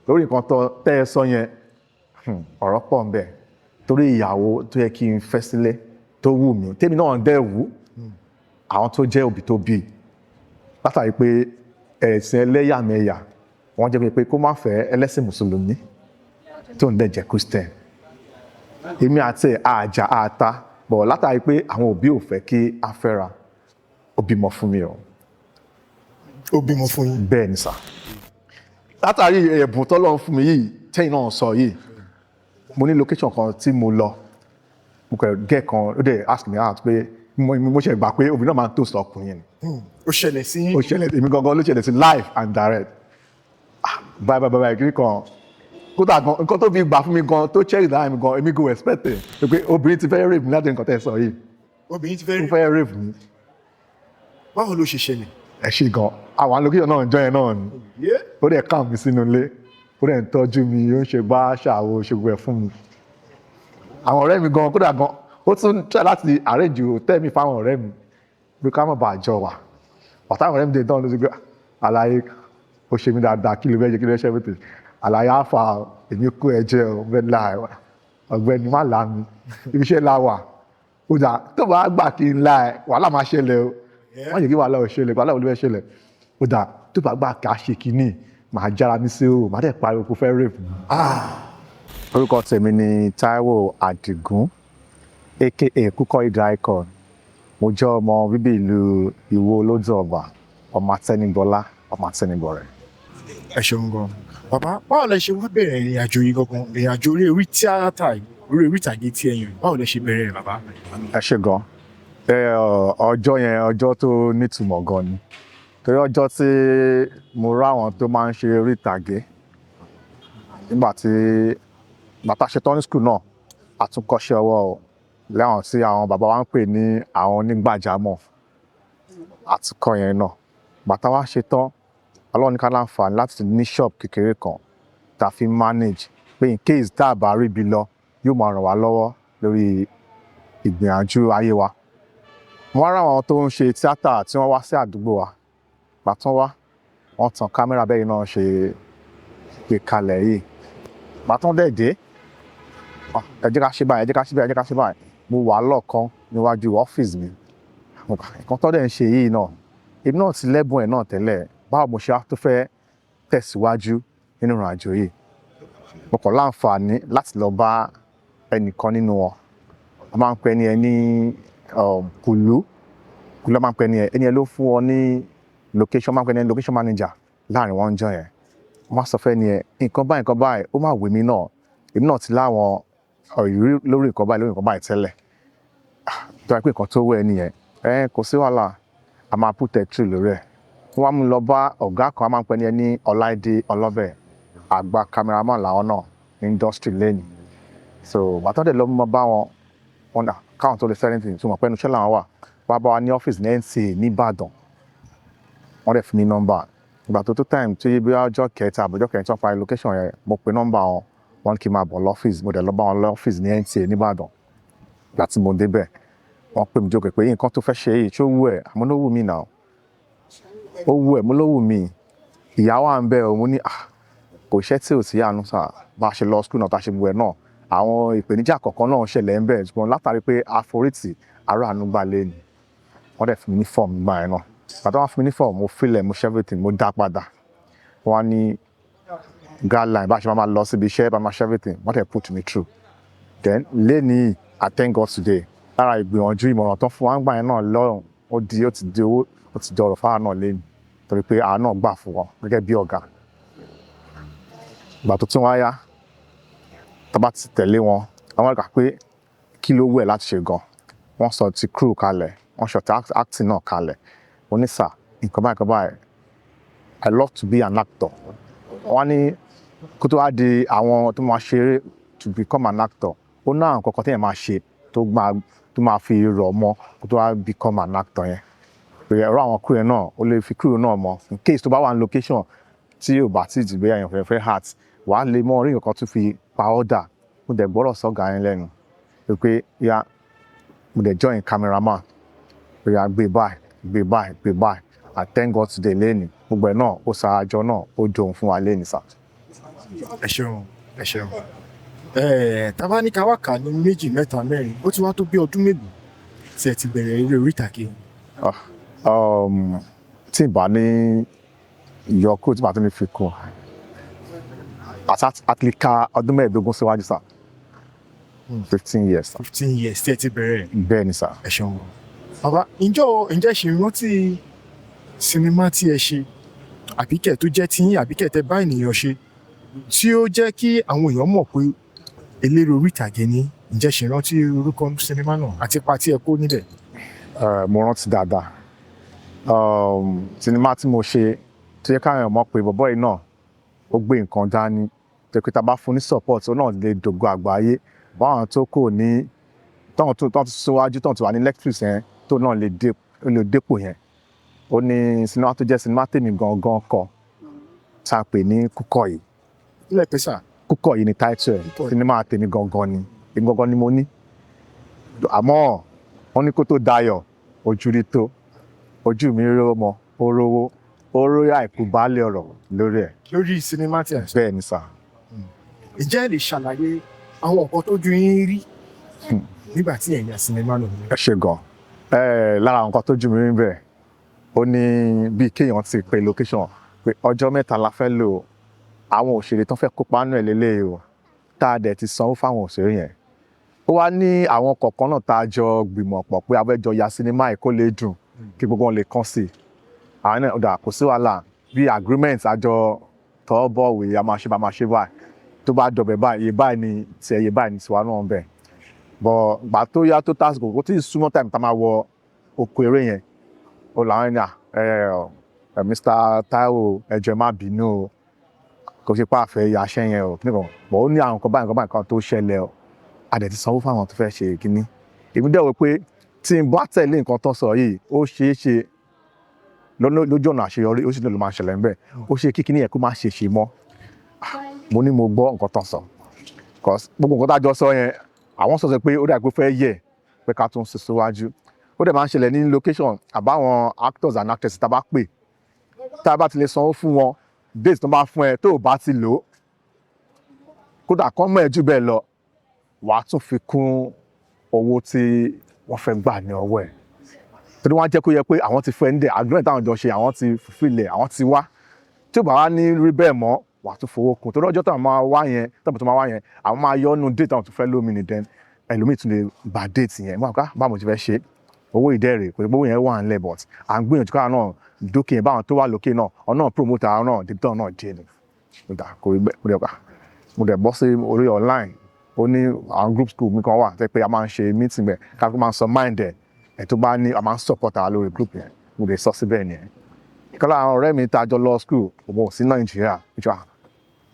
lórí nǹkan tó tẹ́ ẹ sọ yẹn ọ̀rọ̀ pọ̀ ń bẹ torí ìyàwó tó yẹ kí n fẹ́ sílé tó wù mí tèmi náà dẹ̀ wù àwọn tó jẹ́ òbí tó bí látàrí pé ẹ̀sìn ẹlẹ́yàmẹ̀yà wọ́n jẹ́ pé kó má fẹ́ ẹlẹ́sìn mùsùlùmí tó ń dẹ̀ jẹ́ Christian èmi àti àjà àta bọ̀ látàrí pé àwọn òbí ò fẹ́ kí a fẹ́ra ó bímọ fún mi o. Ó bímọ fún yín. Bẹ́ẹ̀ ni sà látàrí ẹ̀bùn tọ́lọ́run fún mi yìí tẹ́yìn náà sọ yìí mo ní location kan tí mo lọ mo kẹ̀ gẹ́ kan ó dẹ̀ ask me out pé mo ṣe gbà pé obìnrin náà máa ń toast ọkùnrin yẹn. Ó ṣẹlẹ̀ sí yín. Ó ṣẹlẹ̀ èmi gangan ló ṣẹlẹ̀ sí live and direct báyìí kiri kan kódà gan nǹkan tó fi gbà fún mi gan tó cherry dáhà mi gan èmi go expect ẹ̀ pé obìnrin ti fẹ́ rape mi láti nǹkan tẹ́ ẹ sọ yìí. Obìnrin ti fẹ́ rape mi. Báwo ló ṣe ṣẹlẹ̀? Ẹ ṣe gan àwọn alókìyàn náà ń jọ yẹn náà ni ó dẹ̀ kàn mí sínú ilé ó dẹ̀ ń tọ́jú mi ó ń ṣe gbá ṣàwo ṣègùn ẹ̀ fún mi. Àwọn ọ̀rẹ́ mi gan kódà gan ó tún try láti arrange hotel mi fáwọn ọ̀rẹ́ mi pé ká má bàa jọ wà ọ̀tá ọ̀rẹ́ mi dé tán ló ti gbé àlàyé ó ṣe mí dáadáa kí ló fẹ́ ṣe kí ló ṣe mí tè àlàyé àfà èmi kó ẹ jẹ ọ̀gbẹ́ni má là mí ibi iṣẹ́ la wà ó dà tó bá gbà kí n la ẹ wàhálà máa ṣẹlẹ̀ o wọ́n yẹ kí wàhálà ò ṣẹlẹ̀ wàhálà ò lè fẹ́ ṣẹlẹ̀ ó dà tó bá gbà ká ṣe kínní màá jára mi sí o màá dẹ̀ pariwo kó fẹ́ rape mi. Orúkọ tèmi ni Táíwò Àdìgún aka Kúkọ́ìdá icon mo jẹ́ ọmọ bíbí ìlú Ìwó Olódù Ọba ọmọ Atẹnigbọlá ọmọ Atẹnigbọrẹ. Ẹ ṣeun gan bàbá báwo lẹ ṣe wá bẹ̀rẹ̀ ìrìn àjò yìí gangan ìrìn àjò orí tíátà orí ìtàgé tí ẹ yàn báwo lẹ ṣe bẹ̀rẹ̀ bàbá? Ẹ ṣe gan ọjọ́ yẹn ọjọ́ tó nítumọ̀ gan ni torí ọjọ́ tí mo ráwọn tó máa ń ṣe orí ìtàgé nígbà tí bàtà ṣetán ní skul náà àtúnkọ́ṣẹ́ ọwọ́ lẹ́wọ̀n tí àwọn bàbá wa ń pè ní àwọn onígbàjámọ̀ àtúnkọ́ yẹn náà bàtà wa ṣetán Ọlọ́run ní ká láǹfààní láti ní shop kékeré kan tá a fi manage pé in case tá a bá rí ibi lọ yóò máa ràn wá lọ́wọ́ lórí ìgbìyànjú ayé wa. Mo wá ráwọn tó ń ṣe tíátà tí wọ́n wá sí àdúgbò wa bàtán wá wọ́n tan kámẹ́rà bẹ́ẹ̀ náà ṣe gbé kalẹ̀ yìí bàtán dẹ̀ dé ẹ jẹ́ ká ṣe báyìí ẹ jẹ́ ká ṣe báyìí ẹ jẹ́ ká ṣe báyìí mo wà lọ́ọ̀kan níwájú ọ́fíìsì mi nǹkan tó dẹ̀ ń ṣe yìí náà èmi náà ti lẹ́bùn ẹ̀ náà tẹ́lẹ̀ báwo mo ṣe tó fẹ́ tẹ̀síwájú nínú ìrìn àjò yìí mo kàn láǹfààní láti lọ bá ẹnìkan nínú wọn a máa ń pè ní ẹ ní kùlú máa ń pè ní ẹni ẹ ló fún ọ ní location máa ń pè ní location manager láàrin wọn jọ yẹn wọ́n sọ fẹ́ ni ẹ nǹkan báyìí ó máa wù mí náà èmi náà ti láwọn ìrírí lórí nǹkan báyìí tẹ́lẹ̀ tó wáyé pé nǹkan tó wọ ẹ nìyẹn kò sí wàhálà a máa put ẹ through lórí ẹ wọ́n wá mú lọ bá ọ̀gá kan a máa ń pè ní ẹ ní Ọláìdé Ọlọ́bẹ̀ àgbà cameraman làwọn náà ní industry lẹ́nu so bàtọ́ dẹ̀ lọ mú bá wọn náà káwọn tó lè fẹ́ anything tó mọ̀ pé ẹnu iṣẹ́ làwọn wà wá bá wa ní ọ́fíìsì ní NCA nìbàdàn wọ́n dẹ̀ fún mi nọ́mbà ìgbà tó time tí bí ọjọ́ kẹta àbọ̀jọ́ kẹrin tí wọ́n parí location yẹn mo pe nọ́mbà wọn kí n máa bọ̀ lọ́fíìsì mo dẹ̀ lọ bá wọn lọ́fíìsì ní NCA nìbàdàn ìgbà tí mo débẹ̀ wọ́n pè mí jókòó pé nǹkan tó fẹ́ ṣe yìí tó wù ẹ́ àmọ́ ló wù mí náà ó wù ẹ́ mo ló wù mí ìyàwó à ń bẹ̀ ọ́ mo ní kò iṣẹ́ tí ò sí àánú sà bá a ṣe lọ skul náà tá a ṣe bu ẹ̀ náà àwọn ìpèníjà kọ̀ọ̀kan náà ṣẹlẹ̀ ń bẹ̀ ṣùgbọ́n látàrí pé àforítì ará àánú gbà lé ni wọ́n dẹ̀ fún mi ní fọ́ọ̀mù gbà ẹ̀ náà bàtà wọn fún mi ní fọ́ọ̀mù mo filẹ̀ mo ṣe everything mo dá padà wọ́n ní guideline bá a ṣe máa lọ síbi iṣẹ́ bá máa ṣe everything wọ́n dẹ̀ put me through then lẹ́ni I thank God today lára ìgbìyànjú ìmọ̀ràn tó fún wa ń gbà yẹn náà lọ́rùn ó ti di owó ó ti di ọ̀rọ̀ fáwọn náà lẹ́nu torí pé àá náà gbà fún wọn gẹ́gẹ́ bí ọ̀gá ìgbà tó tún wá yá tá bá ti tẹ̀lé wọn àwọn ìgbà pé kí ló wù ẹ́ láti ṣe gan wọ́n sọ ti crew kalẹ̀ wọ́n sọ ti acting náà kalẹ̀ onísà nǹkan báyìí I love to be an actor wọ́n ní kó tó wá di àwọn tó máa ṣeré to become an actor ó náà nǹkan kan téèyàn máa ṣe tó máa fi rọ̀ mọ́ kó tó wá become an actor yẹn pé ẹ̀rọ àwọn crew yẹn náà ó lè fi crew náà mọ́ in case tó bá wà ní location tí ò bá tí ì dìbò èèyàn fẹ́ heart wàá lè mọ orí nǹkan tó fi pa ọ́dà mo dẹ̀ gbọ́dọ̀ sọ́gà yẹn lẹ́nu pé ya mo dẹ̀ join cameraman pé ya gbé báyìí I thank God today lẹ́nu gbogbo ẹ̀ náà ó sarajọ náà ó jòun fún wa lẹ́nu sá. ẹ ṣeun ẹ ṣeun tábà ní ká wá kà ní méjì mẹ́ta mẹ́rin ó ti wá tó bí ọdún mélòó tí ẹ ti bẹ̀rẹ̀ eré orí ìtàgé. tí n bá ní ìyọkúrò tí màá tún ní fi kún àti ka ọdún mẹ́ẹ̀ẹ́dógún síwájú sá 15 years. 15 years tí ẹ ti bẹ̀rẹ̀. bẹ́ẹ̀ ni sá. ẹ ṣeun bàbá ǹjẹ́ ṣe rántí sinimá tí ẹ ṣe àbíkẹ́ tó jẹ́ tí àbíkẹ́ tẹ bá ènìyàn ṣe tí ó jẹ́ kí àwọn èèyàn mọ̀ pé eléré orí ìtàgé ni ǹjẹ́ ṣe rántí orúkọ sinimá náà àti ipa tí ẹ kó níbẹ̀. mo rántí dáadáa sinimá tí mo ṣe tó yẹ káwọn èèyàn mọ̀ pé bọ̀bọ́ yìí náà ó gbé nǹkan dání tó pé tá a bá fún ní support ó náà lè dògo àgbáyé báwọn tó kò ní tọ́wọ́n tó síwájú tọ́wọ́n tó wà ní Netflix yẹn tó náà lè dépò yẹn. Ó ní sinimá tó jẹ́ sinimá tèmi gangan kọ tá a pè ní Kúkọ̀yí. ilé pèsè. Kúkọ̀yí ni title ẹ̀ sinimá tèmi gangan ni èmi gangan ni mo ní. àmọ́ wọ́n ní kó tó dayọ̀ ojú rí tó ojú mi rí ọmọ ó rówó ó róyà àìkú baálé ọ̀rọ̀ lórí ẹ̀. lórí sinimá tí a ṣe. bẹ́ẹ̀ ni sà. ǹjẹ́ ẹ lè ṣàlàyé àwọn nǹkan tójú yín rí nígbà tí ẹ̀yà sinimá náà. ẹ ṣe gan lára nǹkan tójú mi rí bẹ́ẹ̀ ó ní bíi kéèyàn ti pe location pé ọjọ́ mẹ́ta la fẹ́ lò àwọn òṣèré tó fẹ́ kópa nínú ẹ̀ lélẹ́yìí o tá a dẹ̀ ti sanwó fáwọn òṣèré yẹn. ó wá ní àwọn kọ̀ọ̀kan náà tá a jọ gbìmọ̀ pọ̀ pé a fẹ́ jọ ya sinimá yìí kó lè dùn kí gbogbo wọn lè kàn sí i. àwọn náà ọ̀dà kò sí wàhálà bí agreement àjọ tọ́ bọ̀wé a máa ṣe báyìí tó bá dọ̀bẹ̀ báyìí iye báyìí ni tiẹ̀ iye báyìí ni tiwa náà bẹ̀. bọ̀ gbà tó yá tó tásìkò kó tí ì súnmọ́ time tá a máa wọ oko eré yẹn ó làwọn ènìyàn Mr. Taiwo ẹ jọ̀ọ́ má bínú o kò ṣe pa àfẹ́ aṣẹ́ yẹn o nìkan bọ̀ ó ní àwọn nǹkan báyìí kan tó ṣẹlẹ̀ o a dẹ̀ ti sanwó fáwọn tó fẹ́ ṣe kínní. èmi dẹ̀ wò pé tí n bá tẹ̀lé nǹkan tó sọ yìí ó ṣeé ṣe lójú ọ̀nà àṣeyọrí ó sì lè lọ máa ṣẹlẹ̀ ńbẹ̀ ó ṣe kí kínní yẹn kó má ṣe ṣe mọ́. mo ní mo gbọ́ nǹkan tó sọ gbogbo nǹkan tá a jọ sọ yẹn àwọn sọ pé ó dà pé fẹ́ yẹ pé ká tún sún síwájú. ó dẹ̀ máa ń ṣẹlẹ̀ ní location àbáwọn actors and actresses tá a bá pè tá a bá ti lè sanwó fún wọn date tó bá fún ẹ tó o bá ti lò ó kódà kán mọ̀ ẹ́ jù bẹ́ẹ̀ lọ wàá tún fi kún owó tí wọ́n fẹ́ gbà ní ọwọ́ ẹ̀ torí wọ́n á jẹ́ kó yẹ pé àwọn ti fún ẹ ní dẹ̀ agreement táwọn jọ ṣe àwọn ti fulfill ẹ̀ àwọn ti wá tí ó bá wá ní rí bẹ́ẹ̀ mọ́ wàá tún fowó kún torí ọjọ́ táwọn máa wá yẹn àwọn máa yọ ọ́nù date táwọn tún fẹ́ lómi ní den ẹlòmíì tún lè bà date yẹn mọ́ àká báwo ti fẹ́ ṣe owó ìdẹ́rẹ̀ kò sí pé owó yẹn wà ńlẹ̀ but à ń gbìyànjú káwọn náà dókè yẹn báwọn tó wà lókè náà ọ̀nà promoter àwọn náà débítọ̀ náà jẹ́ ni mo dẹ̀ bọ́ sí orí online ó ní àwọn group school mi kan wà tẹ́ pé a máa ń ṣe meeting bẹ̀ ká máa ń sọ mind ẹ̀ tó bá ní a máa ń support àwọn lórí group yẹn mo lè sọ síbẹ̀ nìyẹn. ìkọ́lá àwọn ọ̀rẹ́ mi tá a jọ lọ school òun ò sí Nàìjíríà ìjọ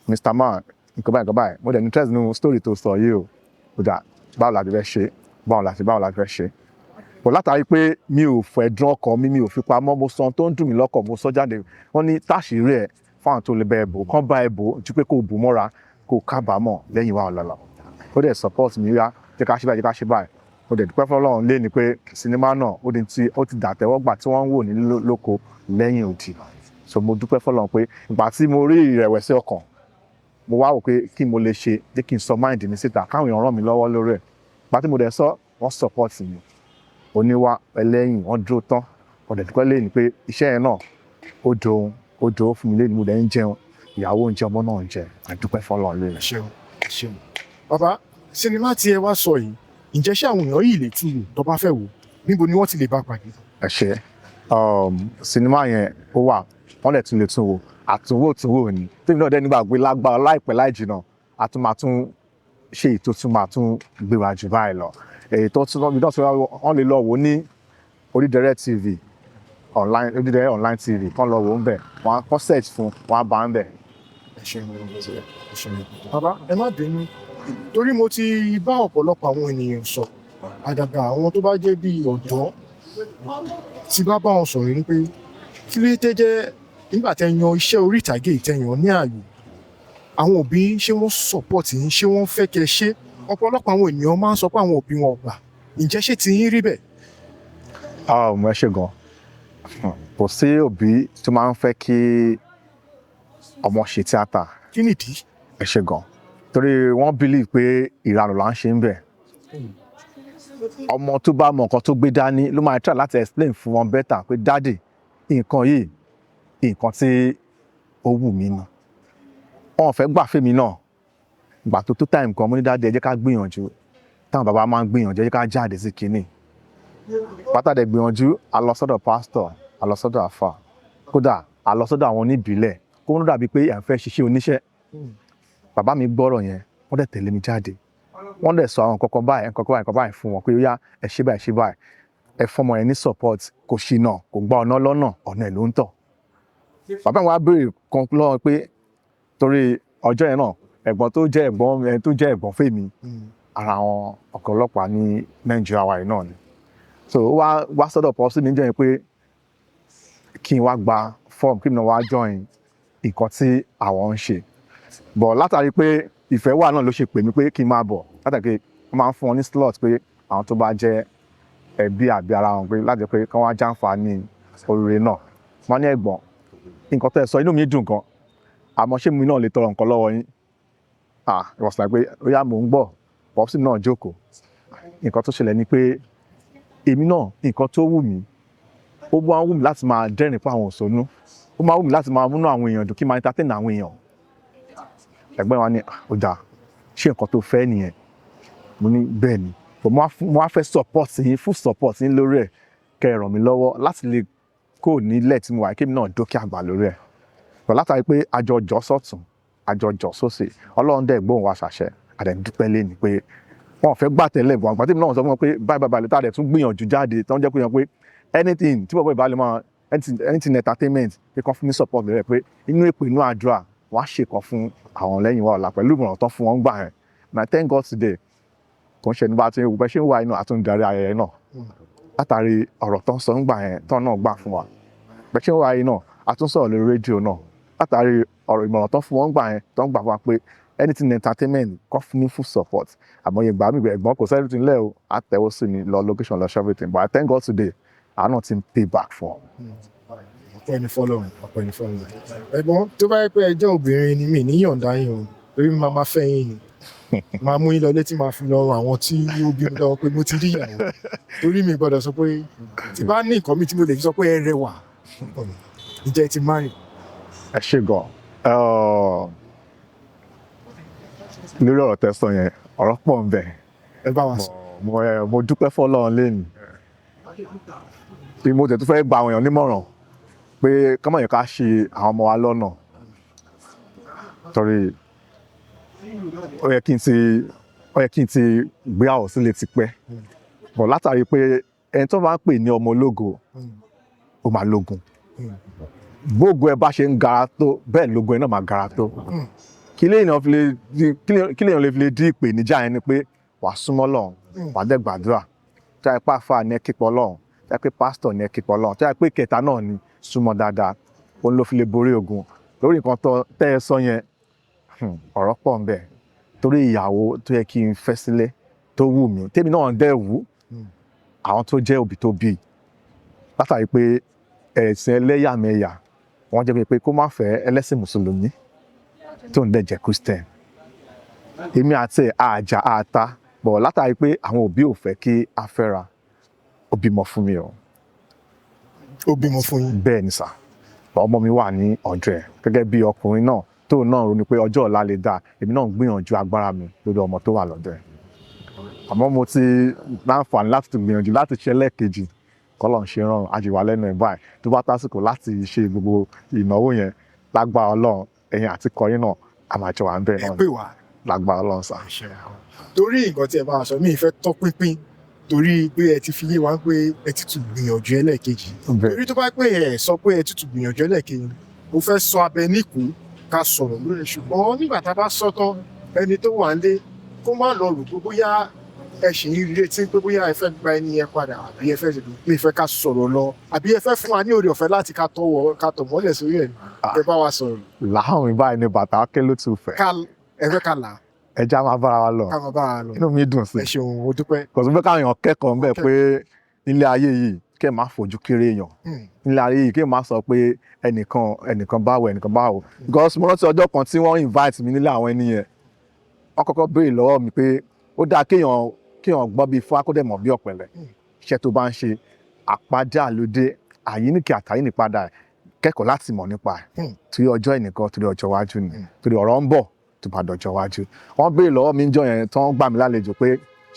Mr. Man nǹkan báyìí mo dẹ̀ ní interest nínú story tó sọ yìí o kódà báwo la ti fẹ́ ṣe báwo la ti fẹ́ ṣe. kò látàrí pé mi ò fẹ́ dán ọkọ̀ mi ò fi pamọ́ mo sọ tó ń dùn mí lọ́kọ̀ mo sọ jáde wọ́n ní táṣìírí ẹ̀ fáwọn tó lè bẹ ẹ̀ bò kán bá ẹ̀ bò ju pé kò bò mọ́ra kò kábàámọ̀ lẹ́yìn wa ọ̀lọ́lọ́ ó dẹ̀ support mi yá jẹ́ ká ṣe báyìí ó dẹ̀ dúpẹ́ fọlọ́run lé ní pé sinimá náà ó ti dàtẹ́wọ́gbà tí wọ́n ń wò ní lóko lẹ́yìn òdì so mo dúpẹ́ fọlọ́run pé ìgbà tí mo rí ìrẹ̀wẹ̀sì ọkàn mo wá wò pé kí mo lè ṣe jẹ́ kí n sọ mind mi síta káwọn èèyàn ràn mí lọ́wọ́ lórí ẹ̀ ìgbà tí mo dẹ̀ sọ wọ́n support mi oníwà ẹlẹ́yìn wọ́n dúró tán ó dẹ̀ dúpẹ́ lé ní pé iṣẹ́ yẹn náà ó dòun fún mi lé ní mo dẹ̀ ń jẹun ìyàwó ń jẹ ọmọ náà ń jẹ àdúpẹ́ fọlọ́run lé rẹ̀. ṣeun bàbá sinimá tí ẹ wá sọ yìí ǹjẹ́ ṣé àwọn èèyàn yìí lè tún wò tó bá fẹ́ wò níbo ni wọ́n ti lè bá pàdé. ẹ ṣe sinimá yẹn ó wà wọ́n lè tún wò àtúnwò ni tèmi náà dẹ́ nígbà gbé lágbára láìpẹ́ láì jìnnà àtúmàtún ṣe ètò tún máa tún gbé wa jù báyìí lọ èyí tó tún bí wọ́n lè lọ wò ní Orídẹrẹ́ TV Orídẹrẹ́ online TV kán lọ wò ń bẹ̀ wọ́n á kọ́ search fún wọ́n á bá ń bẹ̀. bàbá ẹ má bínú torí mo ti bá ọ̀pọ̀lọpọ̀ àwọn ènìyàn sọ àgàgà àwọn tó bá jẹ́ bí ọ̀dọ́ tí bá wọn sọ̀rọ̀ ní pé kí ló tẹ́ jẹ́ nígbà tẹ́ yan iṣẹ́ orí ìtàgé ìtẹ̀yàn ní ààyò àwọn òbí ṣé wọ́n support yín ṣé wọ́n fẹ́ kẹ́ ṣe ọ̀pọ̀lọpọ̀ àwọn ènìyàn máa ń sọ pé àwọn òbí wọn ò gbà ǹjẹ́ ṣé ti yín rí bẹ́ẹ̀. ẹ ṣe gan kò sí òbí tó máa ń fẹ́ kí ọmọ ṣe tíátà. kí nìdí. ẹ ṣé gan torí wọ́n believe pé ìranù là ń ṣe ń bẹ̀ ọmọ tó bá mọ nǹkan tó gbé dání ló máa try láti explain fún wọn better pé dáàdì nǹkan yìí nǹkan tí ó wù mí ni wọn ò fẹ́ gbà fèmí náà ìgbà tó tó time kan mo ní dáàdì ẹ jẹ́ ká gbìyànjú táwọn bàbá máa ń gbìyànjú ẹ jẹ́ ká jáde sí kinní pátádẹ gbìyànjú a lọ sọ́dọ̀ pastor a lọ sọ́dọ̀ àfà kódà a lọ sọ́dọ̀ àwọn oníbílẹ̀ kó ń dàbí pé à ń fẹ́ ṣiṣẹ́ oníṣẹ́ bàbá mi gbọ́rọ̀ yẹn wọ́n dẹ̀ tẹ̀lé mi jáde wọ́n dẹ̀ sọ àwọn nǹkan báyìí fún wọn pé ó yá ẹ ṣe báyìí ẹ fọmọ yẹn ní support kò ṣìnà kò gba ọ̀nà lọ́nà ọ̀nà ẹ̀ ló ń tọ̀ bàbá mi wá béèrè kan lọ́wọ́ pé torí ọjọ́ yẹn náà ẹ̀gbọ́n tó jẹ́ ẹ̀gbọ́n fèmí ara àwọn ọ̀gá ọlọ́pàá ní Nàìjíríà wa yìí náà ni so ó wá sọ́dọ̀ pọ̀ sí mi jẹ́ pé kí n wá gba form kí n náà wá join nǹkan tí àwọn ń ṣe bọ̀ látàrí pé ìfẹ́ wà náà ló ṣe pè mí pé kí n máa bọ̀ látàrí pé wọ́n máa ń fún wọn ní slot pé àwọn tó bá jẹ́ ẹbí àbí ara wọn pé láti pé kí wọ́n á jàǹfààní oríire náà wọ́n ní ẹ̀gbọ́n nǹkan tẹ́ ẹ sọ inú mi dùn gan àmọ́ ṣé mi náà lè tọrọ nǹkan lọ́wọ́ yín it was like pé ó yá mò ń gbọ́ pọ́psì náà jókòó nǹkan tó ṣẹlẹ̀ ni pé èmi náà nǹkan tó wù mí ó máa ń wù mí láti máa dẹ́rìn fún àwọn òṣònú ó máa ń wù mí láti máa múnú àwọn èèyàn dùn kí n máa entertain àwọn èèyàn ẹ̀gbọ́n wa ní ó dáa ṣé nǹkan tó fẹ́ nìyẹn mo ní bẹ́ẹ̀ ni mo wá fẹ́ support yín full support yín lórí ẹ̀ kẹ́ ẹ ràn mí lọ́wọ́ láti lè kó nílẹ̀ tí mo wà kí mi náà dókè àgbà lórí ẹ̀ but látàrí pé àjọjọ sọ̀tún àjọjọ sósì ọlọ́run dẹ̀ gbóhùn wa ṣàṣẹ àdẹ̀dúpẹ́ lé ní pé wọn ò fẹ́ gbà tẹ́lẹ̀ bọ̀ àgbà tí mi náà sọ fún wọn pé báyìí lè tàdẹ̀ tún gbìyànjú jáde tó ń jẹ́ pé yan pé anything tí bọ̀bọ̀ ìbálẹ̀ máa anything entertainment pé kàn fún ní support lórí ẹ̀ pé inú èpè inú àdúrà wọ́n á ṣèkọ́ fún àwọn lẹ́yìn wa ọ̀la pẹ̀lú ìmọ̀ràn tán fún wọn gbà yẹn and I thank God today kò ń ṣe ní bá ti ń wù bẹ́ẹ̀ ṣe ń wá inú àtúndarí ayẹyẹ náà látàrí ọ̀rọ̀ tán sọ ń gbà yẹn tán náà gbà fún wa bẹ́ẹ̀ ṣe ń wá inú àtúnsọ̀rọ̀ lórí rédíò náà látàrí ọ̀rọ̀ ìmọ̀ràn tán fún wọn gbà yẹn tán gbà fún wa pé anything entertainment kọ́ fún ní full support àmọ́ yẹn gbà mí ẹ̀gbọ́n kò sẹ́yìn tí ń lẹ́ o àtẹ̀wọ́ sí mi lọ location lọ everything but I thank God today àánú ti ń pay back fún ọ. ọpẹ́ ní fọ́lọ́run ọpẹ́ ní fọ́lọ́run ẹ̀gbọ́n tó bá yẹ pé ẹjọ́ obìnrin ni mí níyọ̀ǹda yín o torí mi máa fẹ́ yín ni máa mú yín lọ létí máa fi lọ àwọn tí ó bí mi lọ́wọ́ pé mo ti rí ìyàwó torí mi gbọ́dọ̀ sọ pé tí bá ní nǹkan mi tí mo lè fi sọ pé ẹ rẹwà ìjẹ́ ti marry. ẹ ṣé gan lórí ọ̀rọ̀ tẹ́sán yẹn ọ̀rọ̀ pọ̀ ń bẹ ẹ bá wa sọ. mo dúpẹ́ fọ́lọ́run lẹ́nu bí mo tẹ̀ tó fẹ́ gba àwọn èèyàn nímọ̀ràn pé kọ́mọ̀ yẹn ká ṣe àwọn ọmọ wa lọ́nà torí ó yẹ kí n ti gbé àwọ̀ sílé tipẹ́ bọ̀ látàrí pé ẹni tó máa ń pè ní ọmọ ológo ó máa lógun gbogbo ẹ bá ṣe ń gara tó bẹ́ẹ̀ lógo ẹ náà máa gara tó kí lèèyàn lè fi lè dín ìpè níjà yẹn ni pé wà á súnmọ́ Ọlọ́run wà á dẹ̀ gbàdúrà tí a pé àfáà ní ẹ kípọ̀ Ọlọ́run tí a pé pásítọ̀ ní ẹ kípọ̀ Ọlọ́run tí a pé kẹta náà ni súnmọ́ dáadáa òun ló fi lè borí ogun lórí nǹkan tó tẹ́ ẹ sọ yẹn ọ̀rọ̀ pọ̀ ń bẹ torí ìyàwó tó yẹ kí n fẹ́ sílé tó wù mí tèmi náà dẹ̀ wù àwọn tó jẹ́ òbí tó bí látàrí pé ẹ̀sìn ẹlẹ́yàmẹ̀yà wọ́n jẹ́ pé kó má fẹ́ ẹlẹ́sìn mùsùlùmí tó ń dẹ̀ jẹ́ Christian èmi àti àjà àta bọ̀ látàrí pé àwọn òbí ò fẹ́ kí a fẹ́ra ó bímọ fún mi o. ó bímọ fún yín. bẹ́ẹ̀ ni sà ọmọ mi wà ní ọ̀dọ̀ ẹ̀ gẹ́gẹ́ bí ọkùnrin náà tó náà ronú pé ọjọ́ ọ̀la lè dáa èmi náà ń gbìyànjú agbára mi lórí ọmọ tó wà lọ́dọ̀ ẹ̀ àmọ́ mo ti láǹfààní láti tún gbìyànjú láti ṣe lẹ́ẹ̀kejì kọ́lọ̀ ń ṣe rọrùn àjèwà lẹ́nu ẹ̀ báyìí tó bá tásìkò láti ṣe gbogbo ìnáwó yẹn lágbára Ọlọ́run ẹ̀yin àti kọyín náà a máa jọ wà ń bẹ̀ náà lágbára Ọlọ́run sà. torí nǹkan tí ẹ bá sọ mi ìfẹ́ tọ́ pínpín torí pé ẹ ti fi yé wa pé ẹ ti tún gbìyànjú ẹlẹ́ẹ̀kejì torí tó bá pé ẹ sọ pé ẹ ti tún gbìyànjú ẹlẹ́ẹ̀kejì mo fẹ́ sọ abẹ níkù ká sọ̀rọ̀ lórí ṣùgbọ́n nígbà tá a bá sọ tán ẹni tó wà ń lé kó má lọ rò pé bóyá ẹ ṣì ń retí pé bóyá ẹ fẹ́ gba ẹni yẹn padà àbí ẹ fẹ́ mi fẹ́ ká sọ̀rọ̀ lọ àbí ẹ fẹ́ fún wa ní oore ọ̀fẹ́ láti ká tọ̀ mọ́lẹ̀ sórí ẹ̀ ẹ bá wa sọ̀rọ̀. láwọn báyìí ni bàtà ké ló tún fẹ́. ẹ fẹ́ ká là á. ẹja máa bára wa lọ. ká máa bára wa lọ. inú mi dùn sí. ẹ ṣeun o dúpẹ́. kò sí pé káwọn èèyàn kẹ́kọ̀ọ́ ń bẹ̀ pé nílé ayé yìí kẹ́ ẹ̀ má fojú kéré èèyàn nílẹ̀ ayé yìí, kẹ́ ẹ̀ má sọ pé ẹnìkan báwo because mo rántí ọjọ́ kan tí wọ́n invite mi nílé àwọn ẹni yẹn, wọ́n kọ́kọ́ béèrè lọ́wọ́ mi pé ó dáa kéèyàn gbọ́ bí ifá kó dẹ̀ mọ̀ bí ọ̀pẹ̀lẹ̀, iṣẹ́ tó bá ń ṣe àpájà lóde àyíníkì àtàyínípadà kẹ́kọ̀ọ́ láti mọ̀ nípa ẹ̀ torí ọjọ́ ẹnìkan torí ọjọ́ iwájú ni torí ọ̀rọ̀ ń bọ̀ tó bá dọjọ́ iwájú. Wọ́n béèrè lọ́wọ́ mi níjọ́ yẹn tán gbà mí lálejò pé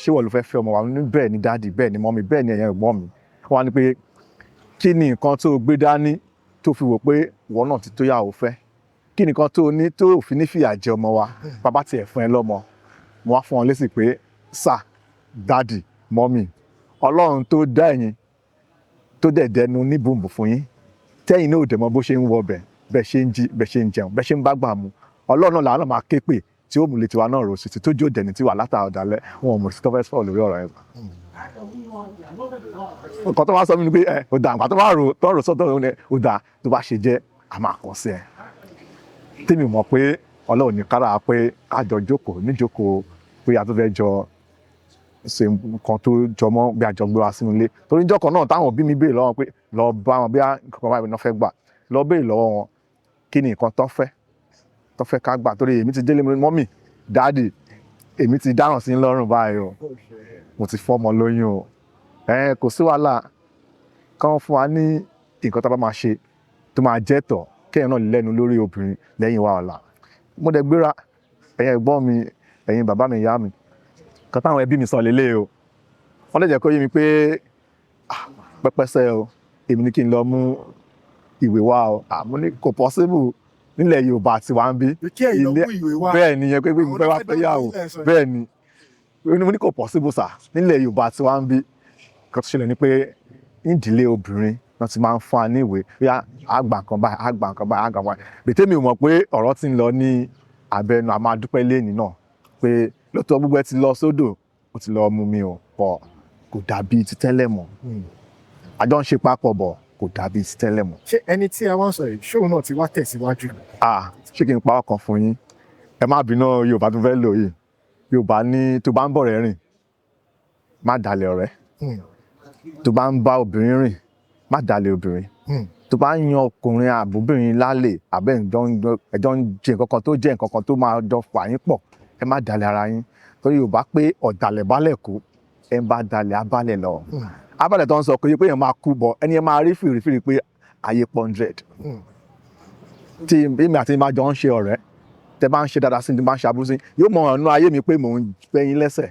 ṣé wọ́n ló fẹ́ fẹ́ ọmọ wa? Ní bẹ́ẹ̀ ni dáàdì, bẹ́ẹ̀ ni mọ́mì, bẹ́ẹ̀ ni ẹ̀yin ẹ̀gbọ́n mi. Wọ́n á ní pé kí ni nǹkan tó gbé dání tó fi wò pé ìwọ náà ti tó yàwó fẹ́? Kí ni nǹkan tó ní tó fi ní fìyà jẹ ọmọ wa? Bàbá tiẹ̀ fún ẹ lọ́mọ. Mo wá fún wọn lésì pé sà, dáàdì, mọ́mì, Ọlọ́run tó dá ẹ̀yin tó dẹ̀ dẹnu ní bùnbùn fún yín tẹ́yìn náà ò dẹ̀ mọ bó ṣe ń wọ bẹ́ẹ̀ ṣe ń jí, bẹ́ẹ̀ ṣe ń jẹun, bẹ́ẹ̀ ṣe ń bá gbà mu. Ọlọ́run náà làwọn náà máa ké pè tí ó mú létí wa náà rò sí ti tójú òdẹ̀ni tí wà látara ọ̀dàlẹ̀ wọn ò mọ̀ sí tọ́fẹ́ sọ̀rọ̀ lórí ọ̀rọ̀ ẹ̀. Nǹkan tó máa sọ mí ni pé ò dà nǹkan tó máa rò tọ́rọ̀ sọ́tọ̀ ò dà tó bá ṣe jẹ́ a máa kọ́ sí ẹ. Tèmi mọ̀ pé Ọlọ́run ní kára pé ká jọ jókòó níjókòó pé a tó fẹ́ jọ ṣe nǹkan tó jọmọ́ bí a jọ gbé wa sínú ilé. Torí níjọ́ kan náà táwọn òbí mi béèrè lọ́wọ́ pé lọ bá wọn bí nǹkan báyìí náà fẹ́ gbà, lọ béèrè lọ́wọ́ wọn kí ni nǹkan tó fẹ́ ká gbà. Torí èmi ti délé mọ́mì, dáàdì, èmi ti dáràn sí lọ́rùn báyìí o, mo ti fọ́mọ lóyún o, kò sí wàhálà, kán fún wa ní nǹkan tó bá máa ṣe tó máa jẹ́ tọ̀ kẹ́yìn náà lẹ́nu lórí obìnrin lẹ́yìn wa ọ̀la. Mo dẹ̀ gbéra, ẹ̀yin ẹ̀gbọ́n mi, ẹ̀yin bàbá mi, ìyá mi, kan táwọn ẹbí mi sọ lélẹ̀ o. Wọ́n lè jẹ́ kó yé mi pé pẹ́pẹ́sẹ́ o, èmi ní kí n lọ mú ìwé wá o. Mo ní kò possible nílẹ̀ Yorùbá àti wá ń bí. Bẹ́ẹ̀ ni yẹn pé mo fẹ́ wá fẹ́ yàwó. Bẹ́ẹ̀ ni mo ní kò possible sà nílẹ̀ Yorùbá àti wá ń bí. Nǹkan tó ṣẹlẹ̀ ni pé ìdílé obìnrin náà ti máa ń fún wa ní ìwé bí àgbà kan báyìí, àgbà kan báyìí, àgbà kan báyìí. Bètè mi ò mọ̀ pé ọ̀rọ̀ ti ń lọ ní abẹnú, a máa dúpẹ́ lẹ́ni náà pé lóòótọ́ gbogbo ẹ ti lọ sódò, ó ti lọ mú mi ò pọ̀, kò dàbí ti tẹ́lẹ̀ mọ́. Àjọ ń ṣe papọ̀ bọ̀ kò dàbí ti tẹ́lẹ̀ mọ́. Ṣé ẹni tí a wá ń sọ yìí ṣóun náà ti wá tẹ̀síwájú? Ṣé kí n pa ọkàn fún yín? Ẹ má bínú Yorùbá tó fẹ́ lò yìí. Yorùbá ní tó bá ń bọ̀ rẹ̀ rìn má dalẹ̀ ọ̀rẹ́, tó bá ń bá obìnrin rìn má dalẹ̀ obìnrin, tó bá ń yan ọkùnrin àbóbìnrin lálẹ́ àbẹ́ ẹjọ́ ń jẹ nǹkan tó jẹ́ nǹkan tó máa jọ fà yín pọ̀, ẹ má dalẹ̀ ara yín. Torí Yorùbá pé ọ̀dàlẹ̀ balẹ̀ kú, ẹ ń bá dalẹ̀ abalẹ̀ lọ. Abalẹ̀ tó ń sọ pé èèyàn máa kú bọ̀ ẹni ẹ máa rí fìrìfìrì pé ayé 100. Tí èmi àti máa jọ ń ṣe ọ̀rẹ́, tẹ bá ń ṣe dáadáa sí ní bá ń ṣàbúrú sí yóò mọ ọ̀nà ayé mi pé mò ń gbẹ́yìn lẹ́sẹ̀.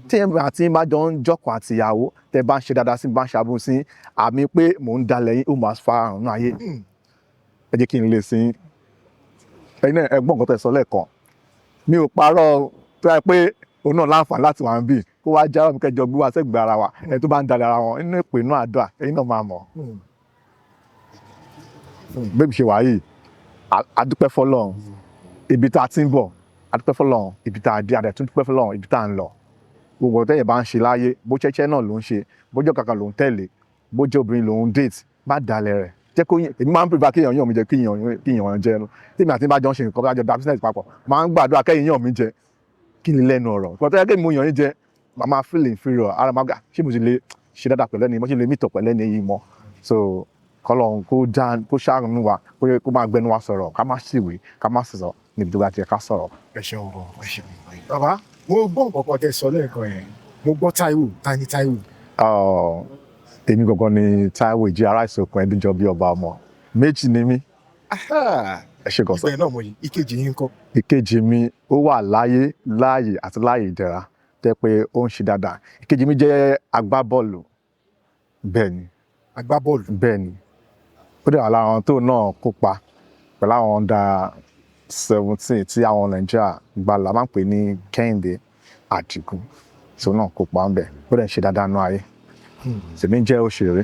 Tí èmi àti máa jọ ń jọkọ̀ àti ìyàwó, tẹ bá ń ṣe dáadáa sí ní bá ń ṣàbúrú sí àmì pé mò ń dalẹ̀ yín ó máa fa ọ̀nà ayé. Ẹ jẹ́ kí n lè sin ẹ̀yin náà ẹgbọ́n nǹkan tẹ̀ sọ lẹ́ẹ̀kan. Mi ò parọ́ tó yẹ pé òun náà láǹfààní láti wà ń bì kó wá jáwọ́ mi kẹjọ gbé wá sẹ́gbẹ̀ẹ́ ara wa ẹni tó bá ń dalẹ̀ ara wọn inú ìpè inú àdúrà ẹ̀yin náà máa mọ̀. Bébí ṣe wà yìí, adúpẹ́ fọlọ́run ibi tá a ti ń bọ̀, adúpẹ́ fọlọ́run ibi tá a dé, adẹ̀ tún dúpẹ́ fọlọ́run ibi tá a ń lọ. Gbogbo tẹ́yẹ̀ bá ń ṣe láyé, bó ṣẹ́ṣẹ́ náà ló ń ṣe, bójọ́ kankan ló ń tẹ̀lé, bójọ́ obìnrin ló ń date, má dalẹ̀ rẹ̀. Jẹ́ kó yẹn, èmi máa ń prefer kéèyàn yàn mí jẹ kéèyàn jẹ ẹnu. Tèmi àti bá jọ ń ṣe nǹkan bá jọ da business papọ̀, máa ń gbàdúrà kéèyàn yàn mí jẹ kí ni lẹ́nu ọ̀rọ̀. Ìgbà tó yẹ kí mo yàn yín jẹ, màmá feel inferior, ara máa gbà ṣé mo ti lè ṣe dáadáa pẹ̀lú ẹni, mo ṣe lè meet up pẹ̀lú ẹni yìí mọ́. So kọ́lọ́run kó ṣàánú wa, kó máa gbẹnu wa sọ̀rọ̀, ká má ṣìwé, ká má sọ̀rọ̀ níbi tó bá ti yẹ ká sọ̀rọ̀. Ẹ ṣeun gan, ẹ ṣeun. Bàbá, mo gbọ́ nǹkan kan tẹ́ sọ lẹ́ẹ̀kan yẹn, mo gbọ́ Táíwò, ta ni Táíwò? Èmi gangan ni Táíwò ìjì ará ìsòkun ẹdúnjọ bí ọba ọmọ. Méjì ni mí. Ẹ ṣe gọ̀ọ́sọ̀. Ìgbẹ́ náà mo yìí, ìkejì yín ńkọ́? Ìkejì mi ó wà láàyè àti láàyè ìdẹ̀ra tẹ́ pé ó ń ṣe dáadáa. Ìkejì mi jẹ́ agbábọ́ọ̀lù. Bẹ́ẹ̀ni. Agbábọ́ọ̀lù? Bẹ́ẹ̀ni. Ó dẹ̀ wà lára àwọn tó náà kópa pẹ̀lú àwọn under 17 tí àwọn Nàìjíríà gbàlà máa ń pè ní Kẹ́hìndé Àdìgún tí ó náà kópa ń bẹ̀. Ó dẹ̀ ń ṣe dáadáa nú ayé. Tèmi jẹ́ òṣèré,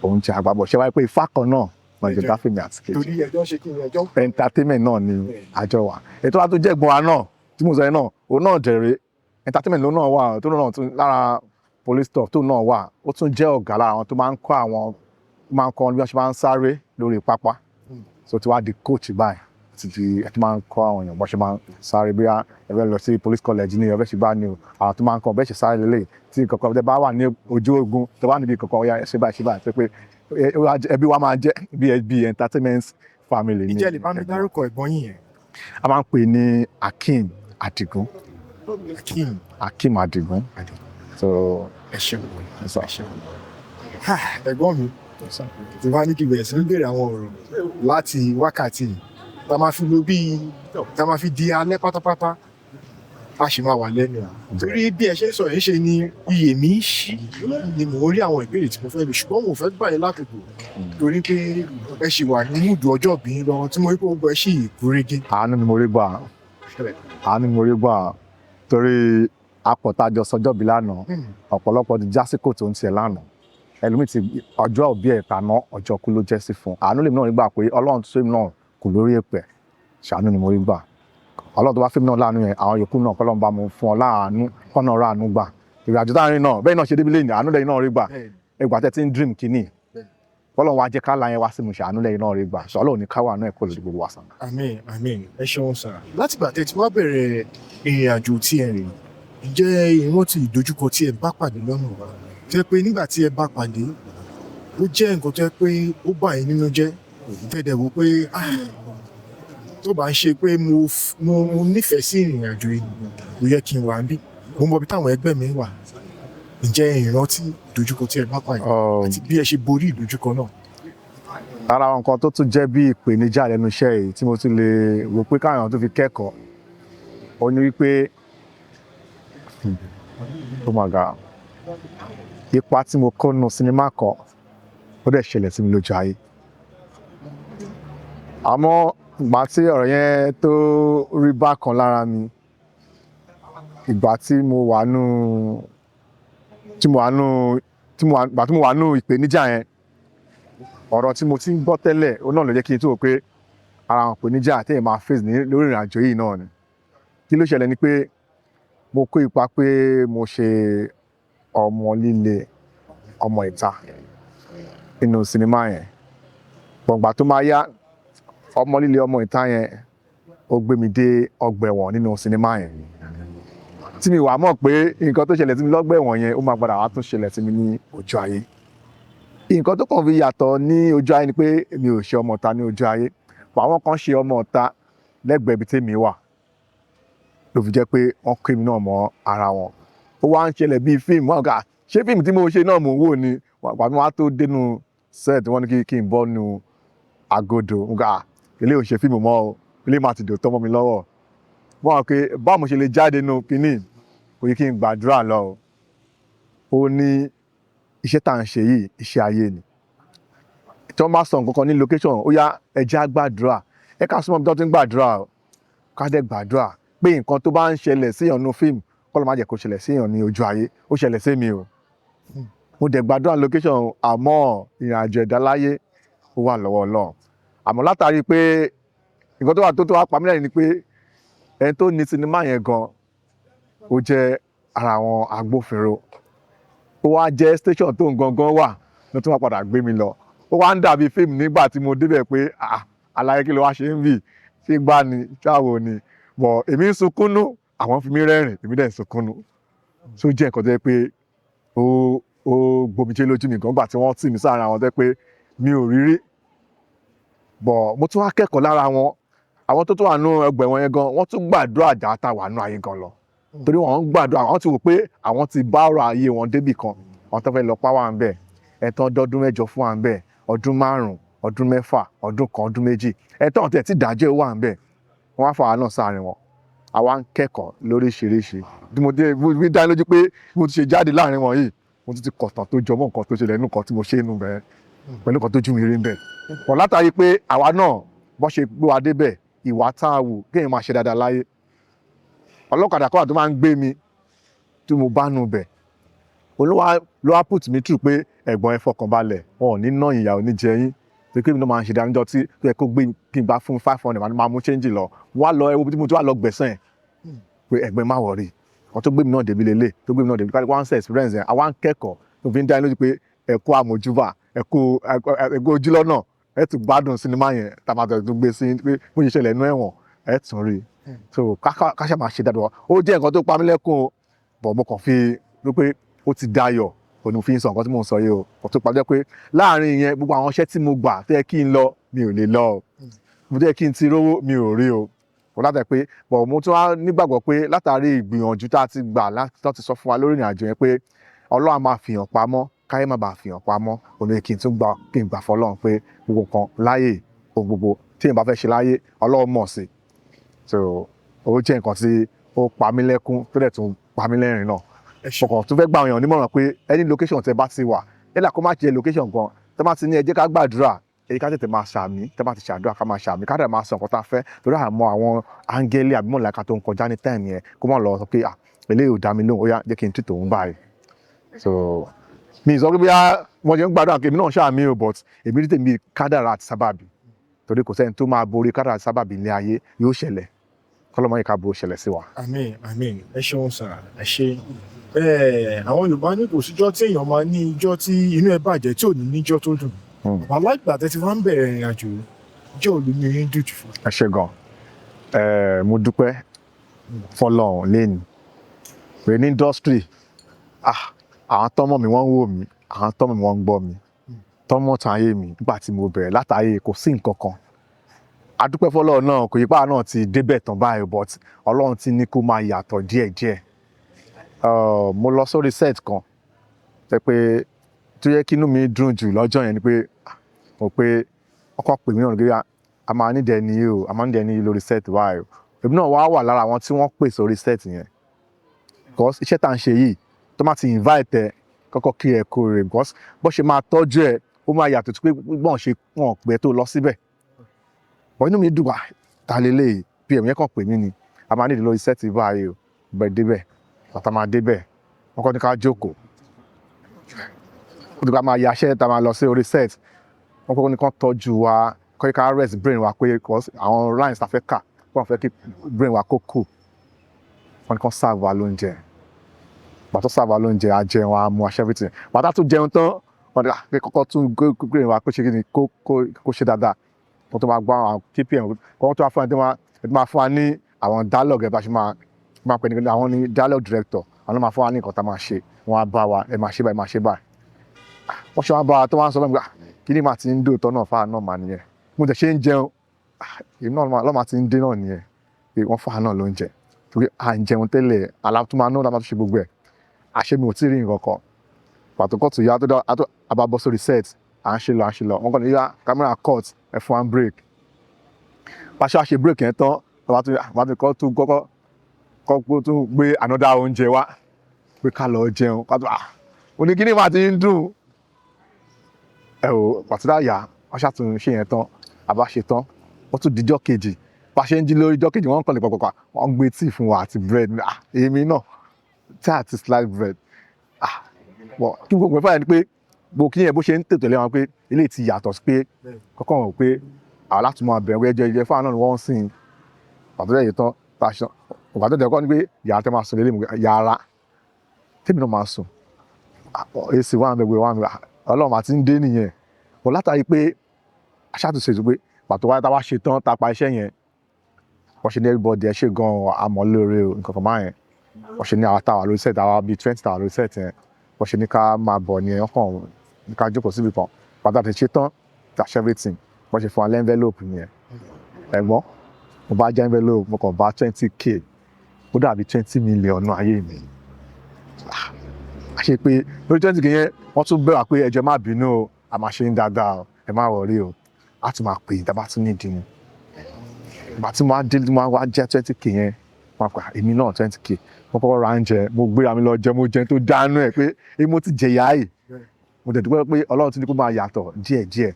òun jẹ́ agbábọ́ọ̀lù. Ṣé wáyé pé ifá kan náà lọ́jọ́ dáfẹ́mi àti kejì. Torí ẹjọ́ ṣe kí ni ẹjọ́? Entertainment náà ni àjọ wa. Ètò wa tó jẹ́ ẹ̀gbọ́n wa náà tí mo sọ yẹn náà, òun náà jẹ̀rẹ̀ entertainment ló náà wà, tó náà tún lára police stuff tó náà wà. Ó tún jẹ́ ọ̀gá lára àwọn tó máa ń kọ́ wọn bí wọ́n ṣe máa ń sáré lórí pápá. So tí wàá di coach báyìí, ti di ẹ ti máa ń kọ́ àwọn èèyàn bó ṣe máa ń sáré bí ẹ fẹ́ lọ sí police college ní ọ̀fẹ́ ṣùgbọ́n ní o àwọn tó máa ń kọ́ bẹ́ẹ̀ ṣe sáré lélẹ̀ tí kankan tẹ bá wà ní ojú ogun tẹ bá níbi kankan ọ̀ya ṣe báyìí tó pé ẹbí wa máa jẹ́ bí entertainment family ni. ìjẹ́ lè bá mi dárúkọ ẹ̀gbọ́n yín yẹn. a máa ń pè ní Akeem Adigun. Akeem Adigun. So ẹ ṣeun ẹ̀gbọ́n mi tí wàá ní kí bẹ̀rẹ̀ sí ní béèrè àwọn ọ̀rọ̀ láti wákàtí tá máa fi lo bíi tá máa fi di alẹ́ pátápátá a sì máa wà lẹ́nu torí bí ẹ ṣe ń sọ yìí ṣe ni iyè mi ṣí ni mò ń rí àwọn ìbéèrè tí mo fẹ́ lò ṣùgbọ́n mo fẹ́ gbà yín lákòókò torí pé ẹ ṣì wà ní múdù ọjọ́ bí lọ tí mo rí pé gbogbo ẹ ṣì gúnrégé. àánú ni mo rí gbà torí apọ̀tajọ sọjọ́ bí lánàá ọ̀pọ̀lọpọ̀ ti jásíkò tó ń tiẹ̀ lánàá ẹlòmíì ti ọjọ́ òbí ẹ̀ tàná ọjọ́ kú ló jẹ́ sí fún àánú lèmi náà rí gbà pé ọlọ́run tó sèmi náà kù lórí èpẹ̀ ṣàánú ni mo rí gbà ọlọ́run tó bá fèmi náà láàánú yẹn àwọn yòókù náà kọ́lọ́run bá mo fún ọ láàánú kọ́nà ọ̀rọ̀ àánú gbà ìrìnàjò táàrin náà bẹ́ẹ̀ náà ṣe débi lẹ́yìn àánú lẹ́yìn náà rí gbà ẹgbà tẹ́ ti ń dream kínní kọ́lọ́run wá jẹ́ ká la yẹn wá sí mu ṣàánú lẹ́yìn náà rí gbà ṣọlọ́run ní káwá náà ẹ̀kọ́ lórí gbogbo wa sàn. àmín ẹ ṣeun sà látìgbà tẹ́ ti wá bẹ̀rẹ̀ ìrìnàjò tí ẹ rìn ǹjẹ́ ìrántí ìdojúkọ tí ẹ bá pàdé lọ́nà wa tẹ́ pé nígbà tí ẹ bá pàdé ó jẹ́ nǹkan tó yẹ pé ó bà yín nínú jẹ́ tẹ́lẹ̀ wò pé tó bá ń ṣe pé mo nífẹ̀ẹ́ sí ìrìn àjò yìí ló yẹ kí n wà níbí mo mọ ibi táwọn ẹgbẹ́ mi wà ǹjẹ́ ìrántí ìdojúkọ tí ẹ bá pàdé àti bí ẹ ṣe borí ìdojúkọ náà. ara àwọn nǹkan tó tún jẹ́ bí ìpèníjà lẹ́nu iṣẹ́ yìí tí mo tún lè wò pé káwọn tó fi kẹ́kọ̀ọ́ ó ní wípé ó mà ga ipa tí mo kó nínú sinimá kan ó dẹ̀ ṣẹlẹ̀ sí mi lójú ayé àmọ́ ìgbà tí ọ̀rọ̀ yẹn tó rí bákan lára mi ìgbà tí mo wà nù ìpèníjà yẹn ọ̀rọ̀ tí mo ti ń gbọ́ tẹ́lẹ̀ ó náà ló jẹ́ kí n tó rò pé ara àwọn ìpèníjà téèyàn máa face ní lórí ìrìn àjò yìí náà ni kí ló ṣẹlẹ̀ ni pé mo kó ipa pé mo ṣe ọmọ líle ọmọ ìta nínú sinimá yẹn gbọ̀ngbà tó máa yá ọmọ líle ọmọ ìta yẹn ó gbé mi dé ọgbà ẹ̀wọ̀n nínú sinimá yẹn tí mi wá mọ̀ pé nǹkan tó ṣẹlẹ̀ sí mi lọ́gbà ẹ̀wọ̀n yẹn ó máa padà wá tún ṣẹlẹ̀ sí mi ní ojú ayé nǹkan tó kàn fi yàtọ̀ ní ojú ayé ni pé mi ò ṣe ọmọ ìta ní ojú ayé àwọn kan ṣe ọmọ ìta lẹ́gbẹ̀ẹ́ ibi tèmi wà ló fi jẹ́ pé wọ́n kó èmi náà mọ́ ara wọn ó wá ń ṣẹlẹ̀ bíi fíìmù wọn kà ṣé fíìmù tí mo ṣe náà mò ń wò ni pàtó wọn á tó dénú set wọn ní kí n bọ́ nu agodo nga ilé ò ṣe fíìmù mọ́ o ilé máa ti dò tọ́ mọ́ mi lọ́wọ́ wọn kò báwo mo ṣe lè jáde nu kínní kò yí kí n gbàdúrà lọ ó ní iṣẹ́ tá à ń ṣe yìí iṣẹ́ ayé ni tí wọ́n bá sọ nǹkan kan ní location ó yá ẹ jẹ́ á gbàdúrà ẹ ká súnmọ́ bí wọ́n ti ń gbàdúrà ká dẹ̀ gbàdúrà pé nǹkan tó bá ń ṣẹlẹ̀ síyàn nínú fíìmù kọ́lọ́ má jẹ́ kó ṣẹlẹ̀ síyàn ní ojú ayé ó ṣẹlẹ̀ sí mi o mo dẹ̀ gbàdúrà location àmọ́ ìrìnàjò ẹ̀dá láyé ó wà lọ́wọ́ Ọlọ́run àmọ́ látàrí pé nǹkan tó wá pa mí lẹ́yìn ni pé ẹni tó ní sinimá yẹn gan ó jẹ́ ara àwọn agbófinró ó wá jẹ́ station tó ń gangan wà ló tún wá padà gbé mi lọ ó wá ń dàbí fíìmù nígbà tí mo débẹ̀ pé àlàyé kí ló wá ṣe ń bì ṣé gbá ni ṣáwo ni bọ̀ èmi ń sunkúnnú àwọn fi mí rẹ́rìn èmi dẹ̀ ń sunkúnnú tó jẹ́ nǹkan tó yẹ pé ó gbomijé lójú mi gan gbà tí wọ́n tì mí sára àwọn tó yẹ pé mi ò rírí bọ̀ mo tún wá kẹ́kọ̀ọ́ lára wọn àwọn tó wà nù ẹgbẹ́ wọn yẹn gan wọ́n tún gbàdúrà àjà táwà nù ayé gan lọ torí wọ́n ń gbàdúrà àwọn ti wò pé àwọn ti bá ọ̀rọ̀ ayé wọn débì kan àwọn tó fẹ́ lọ pa wà ń bẹ̀ ẹ̀tàn ọdún 8 fún wa ń bẹ̀ ọdún 5 ọdún 6 ọdún 1 ọdún 2 ẹ̀tàn ọ̀tẹ̀ tí ìdájọ́ wà ń bẹ̀ wọ́n wá fà wá náà sáàrin wọn àwa ń kẹ́kọ̀ọ́ lóríṣiríṣi bí mo dé bí dá lójú pé mo ti ṣe jáde láàrin wọn yìí mo ti kọ̀tàn tó jọmọ́ nǹkan tó ṣẹlẹ̀ nínú nǹkan tí mo ṣe nínú bẹ́ẹ̀ pẹ̀lú nǹkan tó jú mi rí ń bẹ̀ wọ́n látàrí pé àwa náà bọ́ ṣe gbé wa débẹ̀ ìwà tá a wù kéèyàn máa ṣe dáadáa láyé ọlọ́kadà kọ́wà tó máa ń gbé mi tí mo bá nù bẹ̀ olúwa ló wá put mi through pé ẹ̀gbọ́n ẹ fọkàn balẹ̀ wọn ò ní ná ìyà ò ní jẹ yín pé kí mi náà máa ń ṣe dáńjọ́ tí tó yẹ kó gbé kí n bá fún 500 máa mú change lọ wá lọ ẹwọ́ bí mo ti wá lọ gbẹ̀sán ẹ̀ pé ẹ̀gbọ́n má wọ̀rí wọn tó gbé mi náà débi lélẹ̀ tó gbé mi náà débi káàdì one set experience yẹn àwa ń kẹ́kọ̀ọ́ tó fi ń dá lójú pé ẹ̀kọ́ àmójúbà ẹ̀kọ́ ojúlọ́nà ẹ tún gbádùn sinimá yẹn tàbátọ̀ tó gbé sí pé bó ṣe ṣẹlẹ̀ inú ẹ̀wọ̀n ẹ tún rí so káṣá máa ṣe dáadáa ó jẹ́ nǹkan tó pa mí lẹ́kùn o bọ̀ mo kàn fi wípé ó ti dayọ̀ kò ní fi ń sọ nǹkan tí mò ń sọ yìí o kò tó pa jẹ́ pé láàrin yẹn gbogbo àwọn iṣẹ́ tí mo gbà tó yẹ kí n lọ mi ò lè lọ o mo tó yẹ kí n ti rówó mi ò rí o kò látàrí pé bọ̀ mo tún wá nígbàgbọ́ pé látàrí ìgbìyànjú tá a ti gbà láti sọ fún wa lórí ìrìnàjò yẹn pé Ọlọ́run á máa fìyàn pamọ́ káyé má bàa fìyàn pamọ́ òun ni kí n tún gbà kí n gbà fọlọ́run pé gbogbo nǹkan láyè ohun gbogbo tí èèyàn bá fẹ́ ṣe láyé Ọlọ́run mọ̀ sí so ó jẹ́ nǹkan tí ó pa mí lẹ́kún tó dẹ̀ tún pa mí lẹ́rìn náà ọkàn tó fẹ́ gbà èèyàn nímọ̀ràn pé any location tẹ bá ti wà yẹ́là kó má jẹ́ location gan tẹ bá ti ní ẹ jẹ́ ká gbàdúrà èyí ká tètè máa ṣàmì tẹ bá ti ṣàdúrà ká máa ṣàmì ká dẹ̀ máa sọ nǹkan tá a fẹ́ torí àmọ́ àwọn áńgẹ́lì àbí mọ̀láka tó ń kọjá ní táìmù yẹn kó má lọ sọ pé eléyìí ò dá mi lóhùn ó yá jẹ́ kí n tètè òun báyìí so mi sọ pé bí wọ́n ṣe ń gbàdúrà kí èmi náà ṣàmì o but èmi tètè mi kádàrà àti sábàbí torí kò sẹ́ni tó máa borí kádàrà àti sábàbí ilé ayé yóò ṣẹlẹ̀ kọ́lọ́mọ yìí ká bo ṣẹlẹ̀ sí wa. àmín àmín ẹ ṣeun sà ẹ ṣe àwọn Yorùbá ní kò síjọ́ tí èèyàn máa ní ijọ́ tí inú ẹ bàjẹ́ tí ò ní níjọ́ tó dùn wàhálà ìgbà tẹ́ ti wá ń bẹ̀rẹ̀ ìrìn àjò jẹ́ olùmí yín dùn jù. ẹ ṣe gan mo dúpẹ́ fọ́lọ́run lẹ́nu pé ní industry àwọn tọ́mọ mi wọ́n ń wò mí àwọn tọ́mọ mi wọ́n ń gbọ́ mi tọ́mọ tàn ayé mi nígbà tí mo bẹ̀rẹ̀ látàyè kò sí nǹkan kan adúpẹ́ fọ́lọ́run náà kò yí pa náà ti débẹ̀ tán báyìí but Ọlọ́run ti ní kó máa yàtọ̀ díẹ̀díẹ̀ mo lọ sórí set kan tẹ pé tó yẹ kí inú mi dùn jù lọ́jọ́ yẹn ni pé mo pé ọkọ̀ pè mí náà nígbà a máa nídìí ẹni yìí o a máa nídìí ẹni yìí lórí set wa o èmi náà wà lára àwọn tí wọ́n pè sórí set yẹn because iṣẹ́ tá à ń ṣe yìí tó máa ti invite ẹ kọ́kọ́ kí ẹ kó rè because bó ṣe máa tọ́jú ẹ ó máa yàtọ̀ tó pé gbọ́n ṣe wọ́n pẹ́ tó lọ síbẹ̀ bọ́ inú mi dùn wá ta lélẹ̀ pm yẹn kàn pè mí ni a máa nídìí lórí set báyìí o bẹ́ẹ̀ débẹ̀ bàtà máa débẹ̀ wọ́n kọ́ ní ká jókòó ó ti ká máa yaṣẹ́ tá a máa lọ sí orí set wọ́n kọ́ ní kán tọ́jú wa kọ́ ní ká rest brain wa pé àwọn lines ta fẹ́ kà wọ́n fẹ́ kí brain wa kó cool wọ́n ní kán serve wa lóúnjẹ bàtà serve wa lóúnjẹ a jẹun a mú aṣẹ́ everything bàtà tún jẹun tán wọ́n ní kọ́kọ́ tún brain wa kó ṣe kí ni kó ṣe dáadáa wọ́n tó máa gbọ́ àwọn kpm wọ́n tó máa fún wa ní àwọn dialogue ẹ̀ bá ṣe máa pè ní àwọn ní dialogue director àwọn náà máa fún wa ní nǹkan tá a máa ṣe wọ́n á bá wa ẹ máa ṣe báyìí máa ṣe báyìí wọ́n ṣe wá bá wa tó wá ń sọ fún mi kí ni màá ti ń dò tọ́ náà fáà náà mà nìyẹn mo tẹ̀ ṣe ń jẹun èmi náà lọ́ọ́ máa ti ń dé náà nìyẹn pé wọ́n fáà náà ló ń jẹ torí à ń jẹun tẹ́lẹ̀ alátúmọ̀ náà la máa tún ṣe gbogbo ẹ̀ àṣé mi ò tí ì rí nǹkan kan pàtó kọ́ tó yá tó abábọ́ sórí set à ń ṣe lọ wọ́n kàn ní yá camera cut ẹ fún one break pàṣẹ àṣe break yẹn tán àbátú kọ́ tó kọ́kọ́ tó gbé another oúnjẹ wá pé ká lọ jẹun ká tó oníkíní máa ti ń dùn ẹ ò pàtúdà yá wọ́n ṣàtún ṣe yẹn tán àbá ṣe tán wọ́n tún dijọ́ kejì bá ṣe ń jí lórí ijọ́ kejì wọ́n kàn lè pọ̀pọ̀pọ̀ wọ́n gbé tíì fún wa àti bread èmi náà tíì àti slice bread kí n gbogbo ẹ̀fọ́ yẹn ni pé gbogbo kí yẹn bó ṣe ń tètò lẹ́wọ̀n pé ilé ti yàtọ̀ sí pé kọ́kọ́ wọn pé àwọn láti mọ àbẹ̀wò ẹjẹ fáwọn náà ni wọ́n ń sìn pàtó lẹ́yìn tán pàṣọ òkà tó dẹ̀kọ́ ni pé yàrá tẹ́ máa sùn lélẹ̀ yàrá tèmi náà máa sùn èsì wà mẹ́gbẹ́ wà mẹ́gbẹ́ Ọlọ́run àti ń dé nìyẹn bọ̀ látàrí pé aṣáàtúnṣe tó pé pàtó wáyé táwa ṣe tán tá a pa iṣẹ́ yẹn wọ́n ṣe ní everybody ẹ ṣe gan-an àmọ́ lóore o nǹkan kan báyẹn wọ́n ṣe ní àwọn táwa lórí set àwa bíi 20 táwa lórí set yẹn wọ́n ṣe ní ká máa bọ̀ ní ọkàn ní ká jókòó síbi kan pàtàkì ṣe tán dash everything wọ́n ṣe fún wa lẹ́ envelope yẹn ẹ̀gbọ́n mo bá jẹ́ envelope mo kàn bá 20k ó dàbí 20 million náà ayé mi àṣe pé lórí 20k yẹn wọ́n tún bẹ̀rẹ̀ pé ẹjọ́ má bínú o a máa ṣe ń dáadáa o ẹ má wọrí o a tún máa pè é tá a bá tún ní ìdí ni ìgbà tí mo wá jẹ́ 20k yẹn wọ́n pa èmi náà 20k mo kọ́kọ́ ra oúnjẹ mo gbéra mi lọ jẹ mo jẹun tó dánú ẹ̀ pé èmi mo ti jẹ̀yà yìí mo dẹ̀ dúpẹ́ pé Ọlọ́run ti ní kó máa yàtọ̀ díẹ̀díẹ̀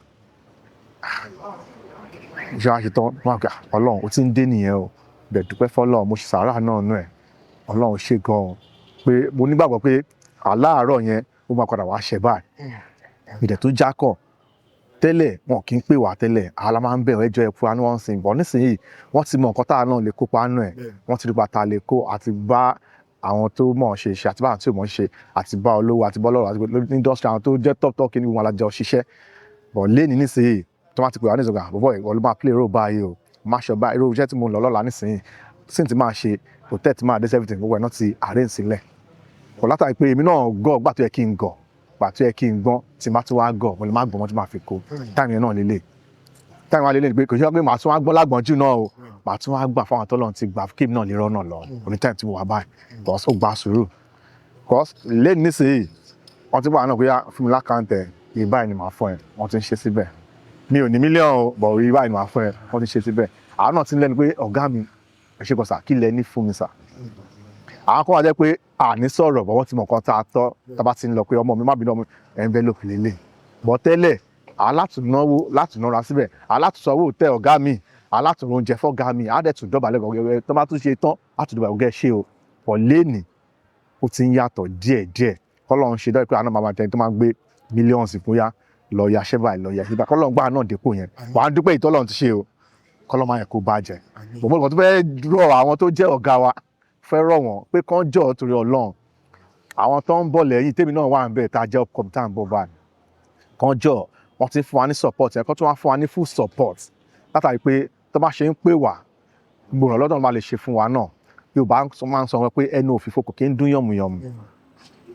ìṣe àṣetán wọn àgbà Ọlọ́run ó ti ń dé nìyẹn o dẹ̀ dúpẹ́ fọ́lọ́run mo ṣe sàárà náà nú ẹ̀ Ọlọ́run ṣe gan-an pé mo nígbàgbọ́ pé àláàárọ̀ yẹn ó máa padà wá ṣẹ báyìí ìdẹ̀ tó jákọ̀ tẹ́lẹ̀ wọn kì í pè wá tẹ́lẹ̀ àwa máa ń bẹ̀rù ẹjọ́ ẹ̀kú àánú wọn sìn bọ̀ nísìnyí wọ́n ti mọ nǹkan táwa náà lè kópa nù ẹ̀ wọ́n ti rí pa ta lè kó àti bá àwọn tó mọ̀ ṣe àti bá àwọn tí ò mọ̀ ṣe àti bá olówó àti bá ọlọ́rọ̀ àti ní industry àwọn tó jẹ́ top kí ni wọn alájọ ṣiṣẹ́ bọ̀ lẹ́ni nísìnyí tó máa ti pè wá ní ìzọ̀gà bọ́bọ́ ìwọ ló máa play role báyìí o máa ṣọ báyìí irú iṣẹ́ tí mo lọ lọ́la nísìnyí sí ti máa ṣe hotel ti máa dé everything gbogbo ẹ̀ náà ti arrange sílẹ̀ kò látàrí pé èmi náà gọ̀ gbà tó yẹ kí n gọ̀ gbà tó yẹ kí n gbọ́n tí má tún wá gọ̀ mo lè má gbọ́n mọ́ tí máa fi kó táìmù yẹn náà lélẹ̀ táìmù wa lélẹ̀ pé kò ṣe pé màá tún wá gbọ́n lágbọ́n jù náà o màá tún wá gbà fáwọn tọ́lọ́run ti gbà kí èmi náà lè rọ́nà lọ òní táìmù tí mo wà báyìí because ó gba sùúrù because lẹ́yìn nísìnyí wọ́n ti wà náà pé fún mi lákàntẹ̀ yìí báyìí ni màá fún ẹ wọ́n ti ń ṣe síbẹ̀ mi ò ní mílíọ̀nù bọ̀ yìí báyìí ni màá fún ẹ wọ́n ti ń ṣe síbẹ̀ àwọn náà ti ń lẹ́nu pé ọ̀gá mi ẹ ṣe kọ sà kí lẹ ní fún mi sà àwọn kan wà jẹ́ pé àní sọ̀rọ̀ bọ̀ wọ́n ti mọ̀ kan tá a tọ́ tá a bá ti ń lọ pé ọmọ mi má bínú ọmọ envelope lélẹ̀ bọ́ tẹ́lẹ̀ alátùnáwó látùnára síbẹ̀ alátùsọ̀wọ́ tẹ ọ̀gá mi alátùnrún oúnjẹ fọ́gá mi àádẹ́tù dọ̀bálẹ̀ gọ̀gẹ́ tó bá tún ṣe tán àtùdọ̀bà gọ̀gẹ́ ṣe o pọ̀ léènì ó ti ń yàtọ̀ díẹ̀díẹ̀ kọ́lọ́run ṣe dọ́ọ̀ pé àwọn máa tẹni tó máa gbé mílíọ̀nù fún yá lọ ya ṣẹ́bà lọ ya ṣẹ́bà kọ́lọ́run gbà náà dépò yẹn wàá dúpẹ́ ìtọ́lọ́run ti ṣe o kọ́lọ́run máa yẹ kó bàjẹ́ gbogbo nǹkan tó fẹ́ rọ̀ àwọn tó jẹ́ ọ̀gá wa fẹ́ rọ̀ wọ́n pé kán jọ̀ torí Ọlọ́run àwọn tó ń bọ̀ lẹ́yìn tèmi náà wà ń bẹ̀ tá a jẹ́ ọkọ̀ tá à ń bọ̀ báyìí kán jọ̀ wọ́n ti fún wa ní support ẹ̀ kán tó wá fún wa ní full support látàrí pé tó bá ṣe ń pè wá gbòòrò lọ́dọ̀ máa lè ṣe fún wa náà Yorùbá máa ń sọ wọn pé ẹnu òfìfo kò kí ń dún yànmùyànmù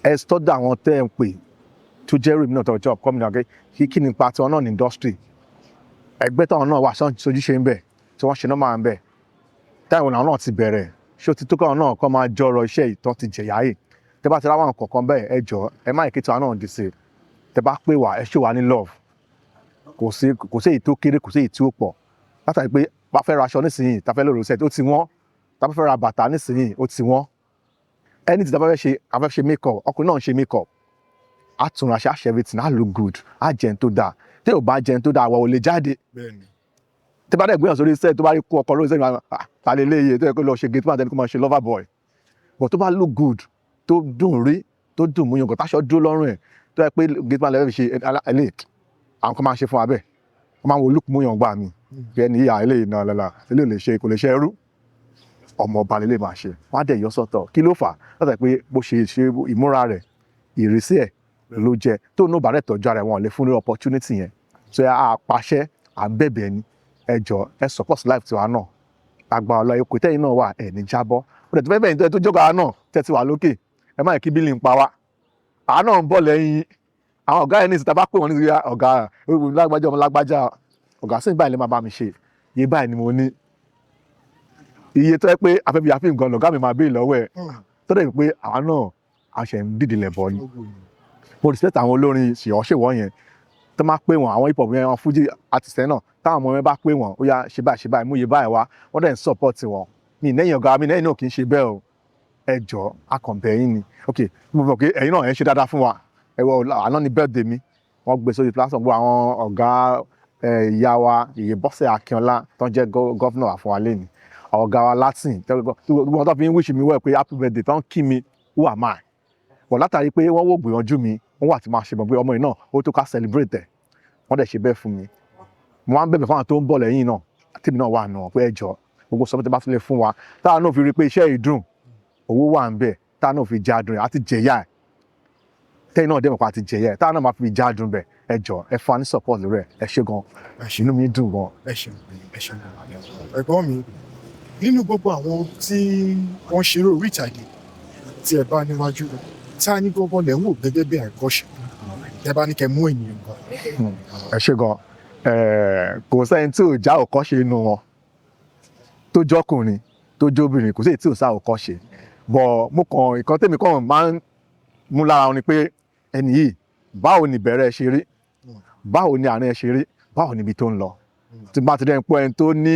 ẹ tọ́jú àwọn tẹ́ ń pè tó jẹ́ rèmi náà tọ́jú ọkọ mi náà kí ni ipa tiwọn náà ní industry ẹgbẹ́ táwọn náà wà sójú ṣe ń bẹ̀ tí wọ́n ṣe náà máa ń bẹ̀ táwọn náà ti bẹ̀rẹ̀ ṣé o ti tó káwọn náà kọ́ máa jọrọ iṣẹ́ ìtàn ti jẹ̀yà yìí tẹ́ bá ti ráwọn kọ̀ọ̀kan bẹ́ẹ̀ ẹ jọ ẹ má ìkẹtì àwọn náà dì sí tẹ́ bá pè wá ẹ ṣe wá ní love kò sí èyí tó kéré kò sí èyí tí ó pọ̀ látàrí pé bá fẹ́ ra aṣọ nísìnyí tá fẹ́ lórí set ó ti wọ́n tá fẹ́ ra bàtà nísìnyí ó ti wọ́n ẹni tí tá fẹ́ ṣe a fẹ́ ṣe make up ọkùnrin náà ń ṣe make up á tún aṣọ àṣẹ everything á look good á jẹun tó dáa tí ò bá jẹun tó dáa àwọ̀ ò lè jáde tí bá dẹ̀ gbéyàn sórí set tó bá rí kú ọkọ lórí set ta lè léyè tó yẹ kó lọ ṣe gate man tẹni kó máa ṣe lover boy but tó bá look good tó dùn rí tó dùn mú yangàn táṣọ dúró lọ́rùn ẹ̀ tó yẹ pé gate man lè fi ṣe ẹlẹ́ àwọn kan máa ṣe fún abẹ́ wọ́n máa ń wo look mú yàn gbà mí bí ẹni yíya eléyìí náà lọ́la eléyìí lè ṣe kò lè ṣe ẹrú ọmọ ọba lè máa ṣe wọ́n á dẹ̀ yọ sọ́tọ̀ kí ló fà á látàrí pé bó ṣe ìmúra rẹ̀ ìrísí ẹ̀ ló jẹ tó ní òbá rẹ̀ tọ́jú ara ẹ̀ wọn lè fún ní opportunity yẹn so a pàṣẹ à ń bẹ̀bẹ̀ ni ẹ jọ ẹ support life tiwa náà agbára ọlọ́ ẹ̀kọ́ tẹ́yìn náà wà ẹ̀ ní jábọ́ ó dẹ̀ tó fẹ́ bẹ̀yìn tó jókòó náà tẹ́tí wà lókè ẹ má yẹ kí bílì ń pa wá àá náà ń bọ̀ lẹ́yìn àwọn ọ̀gá yẹn ní ìsìta bá pè wọ́n ní ìsìta ọ̀gá lágbájá ọmọ lágbájá ọ̀gá sí báyìí lè máa bá mi ṣe iye báyìí ni mo ní iye tó yẹ pé afẹ́bí àfihàn gan lọ̀gá mi máa béèrè lọ́wọ́ ẹ̀ tó dẹ̀ pé àwọn náà àṣẹ ń dìde lẹ̀bọ̀ ni mo respect àwọn olórin ṣèwọ́ yẹn tó máa pè wọ́n àwọn hip hop yẹn wọn fújì artist náà táwọn ọmọ yẹn bá pè wọ́n ó yá ṣe báyìí mú iye báyìí wá wọ́n dẹ̀ ń support wọn mi lẹ́yìn ọ̀gá mi lẹ́yìn náà kì í ṣe bẹ́ẹ̀ o ẹ jọ akànbẹ̀yìn ni ok mo mọ̀ pé ẹ̀yin náà ẹ̀ ń ṣe dáadáa fún wa ẹwọ àná ni birthday mi wọ́n gbé sórí platform gbọ́ àwọn ọ̀gá ìyá wa ìyè Bọ́sẹ̀ Akínọlá tó ń jẹ́ gọ́fúnà àfọwálé ni àwọn ọ̀gá wa Latin gbogbo wọn tó fi ń wish mi wẹ̀ pé happy birthday tó ń kí mi who am I but látàrí pé wọ́n wò gbìyànjú mi wọ́n wà tí máa ṣe mọ̀ pé ọmọ yìí náà ó tó ká celebrate ẹ̀ wọ́n dẹ̀ ṣe bẹ́ẹ̀ fún mi mo máa ń bẹ̀bẹ̀ fáwọn tó ń bọ̀ lẹ́yìn náà tèmi náà wà nù pé ẹ jọ gbogbo sọ pé bá tún lè fún wa táwọn náà fi rí pé iṣẹ́ ìdùn owó wà ń bẹ̀ táwọn náà fi jẹ́ adùn rẹ̀ àti jẹ̀yà ẹ̀ tẹ́yìn náà dẹ́mọ̀ pa àti jẹ̀yà ẹ̀ táwọn náà máa fi jẹ́ adùn bẹ̀ ẹ jọ ẹ fún wa ní support rẹ̀ ẹ ṣé gan inú mi dùn gan. ẹ ṣeun ẹ̀gbọ́n mi nínú gbogbo àwọn tí wọ́n ṣeré orí ìtàgé tí ẹ bá níwájú rẹ̀ tá ní gbogbo lẹ̀ ń wò gẹ́gẹ́ bí àìkọ́ṣe ẹ bá ní kẹ́ mú ènìyàn gan. ẹ ṣé gan kò sẹ́ni tí ò já òkọ́ṣe inú wọn tó jọkùnrin tó jóbìnrin kò sí èyí tí ò sá òkọ́ṣe bọ̀ mo kàn ìkan tèmi kàn máa ń mú lára wọn ni pé ẹni yìí báwo ni ìbẹ̀rẹ̀ ṣe rí báwo ni àárín ẹ ṣe rí báwo ni ibi tó ń lọ tí bá ti dẹ́n pọ́ ẹni tó ní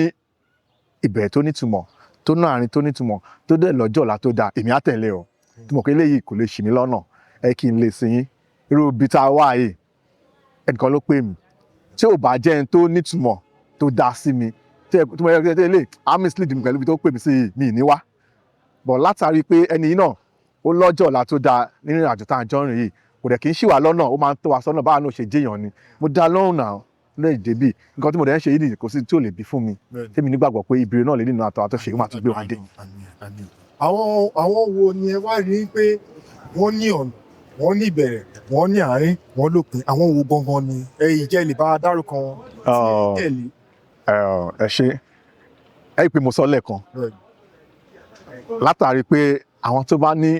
ìbẹ̀rẹ̀ tó nítumọ̀ tó ní àárín tó nítumọ̀ tó dẹ̀ lọ́jọ́ ọ̀la tó dáa èmi á tẹ̀lé o tí mo pé eléyìí kò lè ṣì mí lọ́nà ẹ kí n lè sin yín irú ibi tá a wà yìí ẹnìkan ló pè mí tí ò bá jẹ́ ẹni tó nítumọ̀ tó dáa sí mi tí mo yẹ kí ẹ á mislead mi pẹ̀lú ibi tó pè mí sí mi ní wá bọ̀ látàrí pé ẹni yìí náà ó lọ́jọ́ ọ̀la tó dáa nínú ìrìnàjò tá à ń jọ rìn yìí kò dẹ̀ kí n ṣì wà lọ́nà ó máa ń tó wa sọ́nà báwa náà ṣe jéèyàn ni mo dá lọ́rùn náà lóye débì nǹkan tí mo dẹ̀ ń ṣe yìí nìyí kò sí tí ò lè bí fún mi tèmi nígbàgbọ́ pé ìbéèrè náà lè nínú àtọ̀ àtọ̀ṣe ó máa tún gbé wa dé. àwọn wo ni ẹ wá rí pé wọ́n ní ọ̀nà wọ́n ní ìbẹ̀rẹ̀, wọ́n ní àárín, wọ́n lópin, àwọn wo gangan ni ìjẹ́ lè bá a dárúkọ wọn tí ẹ tẹ̀lé. Ẹ ṣe ẹ pé mo sọ lẹ́ẹ̀kan látàrí pé àwọn tó bá ní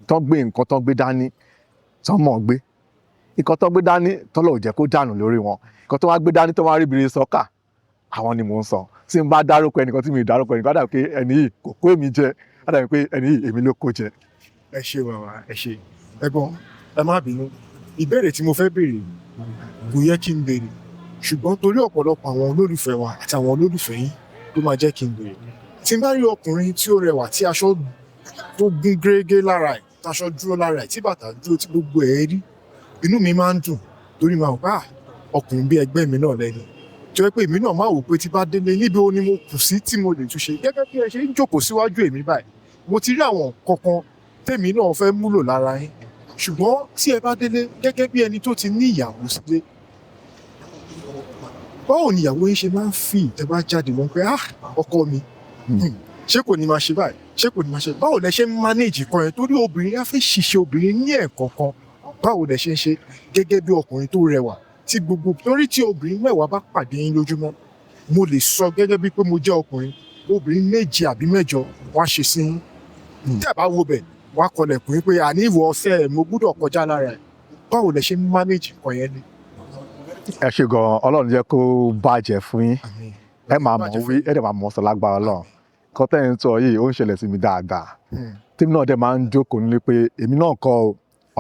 tán gbé nǹkan tán gbé dání tán mọ̀ gbé nǹkan tán gbé dání tọ́lọ̀ ò jẹ́ kó dànù lórí wọn nǹkan tó wá gbé dání tó wá rí bìrì sọ́kà àwọn ni mò ń sọ tí n bá dárúkọ ẹnìkan tí mi dárúkọ ẹnìkan dàbí pé ẹni yìí kò kó èmi jẹ dàbí pé ẹni yìí èmi ló kó jẹ. ẹ ṣe bàbá ẹ ṣe ẹ̀gbọ́n ẹ má bínú ìbéèrè tí mo fẹ́ béèrè kò yẹ kí n béèrè ṣùgbọ́n torí ọ̀pọ̀lọpọ̀ àwọn olólùfẹ́ wa àti àwọn olólùfẹ́ yín ló máa jẹ́ kí n béèrè tí n bá rí ọkùnrin tí ó rẹwà tí aṣọ tó gún gérégé lára ẹ̀ táṣọ dúró lára ẹ̀ tí bàtà dúró tí gbogbo ẹ̀ rí inú mi máa ń dùn torí máa wò bá ọkùnrin bí ẹgbẹ́ mi náà lẹ́nu tí wọ́n pé èmi náà máa wò pé tí bá délé níbi ó ní mo kù sí tí mo lè túnṣe gẹ́gẹ́ bí ẹ ṣe ń jókòó síwájú èmi báyìí mo ti rí àwọn kankan tèmi náà fẹ́ múlò lára yín ṣùgbọ́n tí ẹ bá délé gẹ́gẹ́ bí ẹni tó ti ní ìyàwó sílé báwo ni ìyàwó yín ṣe máa ń fi ìtẹ́ bá jáde wọn pé ọkọ mi ṣé kò ní máa ṣe báyìí ṣé kò ní máa ṣe báwo lẹ ṣe ń manage kan yẹn torí obìnrin á fẹ́ ṣiṣẹ́ obìnrin ní ẹ̀kọ̀ọ̀kan báwo lẹ ṣe ń ṣe gẹ́gẹ́ bí ọkùnrin tó rẹwà tí gbogbo torí tí obìnrin mẹ́wàá bá pàdé yín lójúmọ́ mo lè sọ gẹ́gẹ́ bí pé mo jẹ́ ọkùnrin obìnrin méje àbí mẹ́jọ wá ṣe sí yín tí ẹ bá wo bẹ̀ wá kọlẹ̀kùn yín pé àní ìwọ ọ̀fẹ́ mo gbúdọ̀ kọjá lára ẹ̀ báwo lẹ ṣe ń manage kan yẹn ni. ẹ ṣe gan Ọlọ́run jẹ́ kó bàjẹ́ fún yín ẹ máa mọ̀ wí ẹ dẹ̀ máa mọ̀ sọ lágbára Ọlọ́run kọ́tẹ́ ń sọ yìí ó ń ṣẹlẹ̀ sí mi dáadáa tèmi náà dẹ̀ máa ń jókòó nílé pé èmi náà kọ́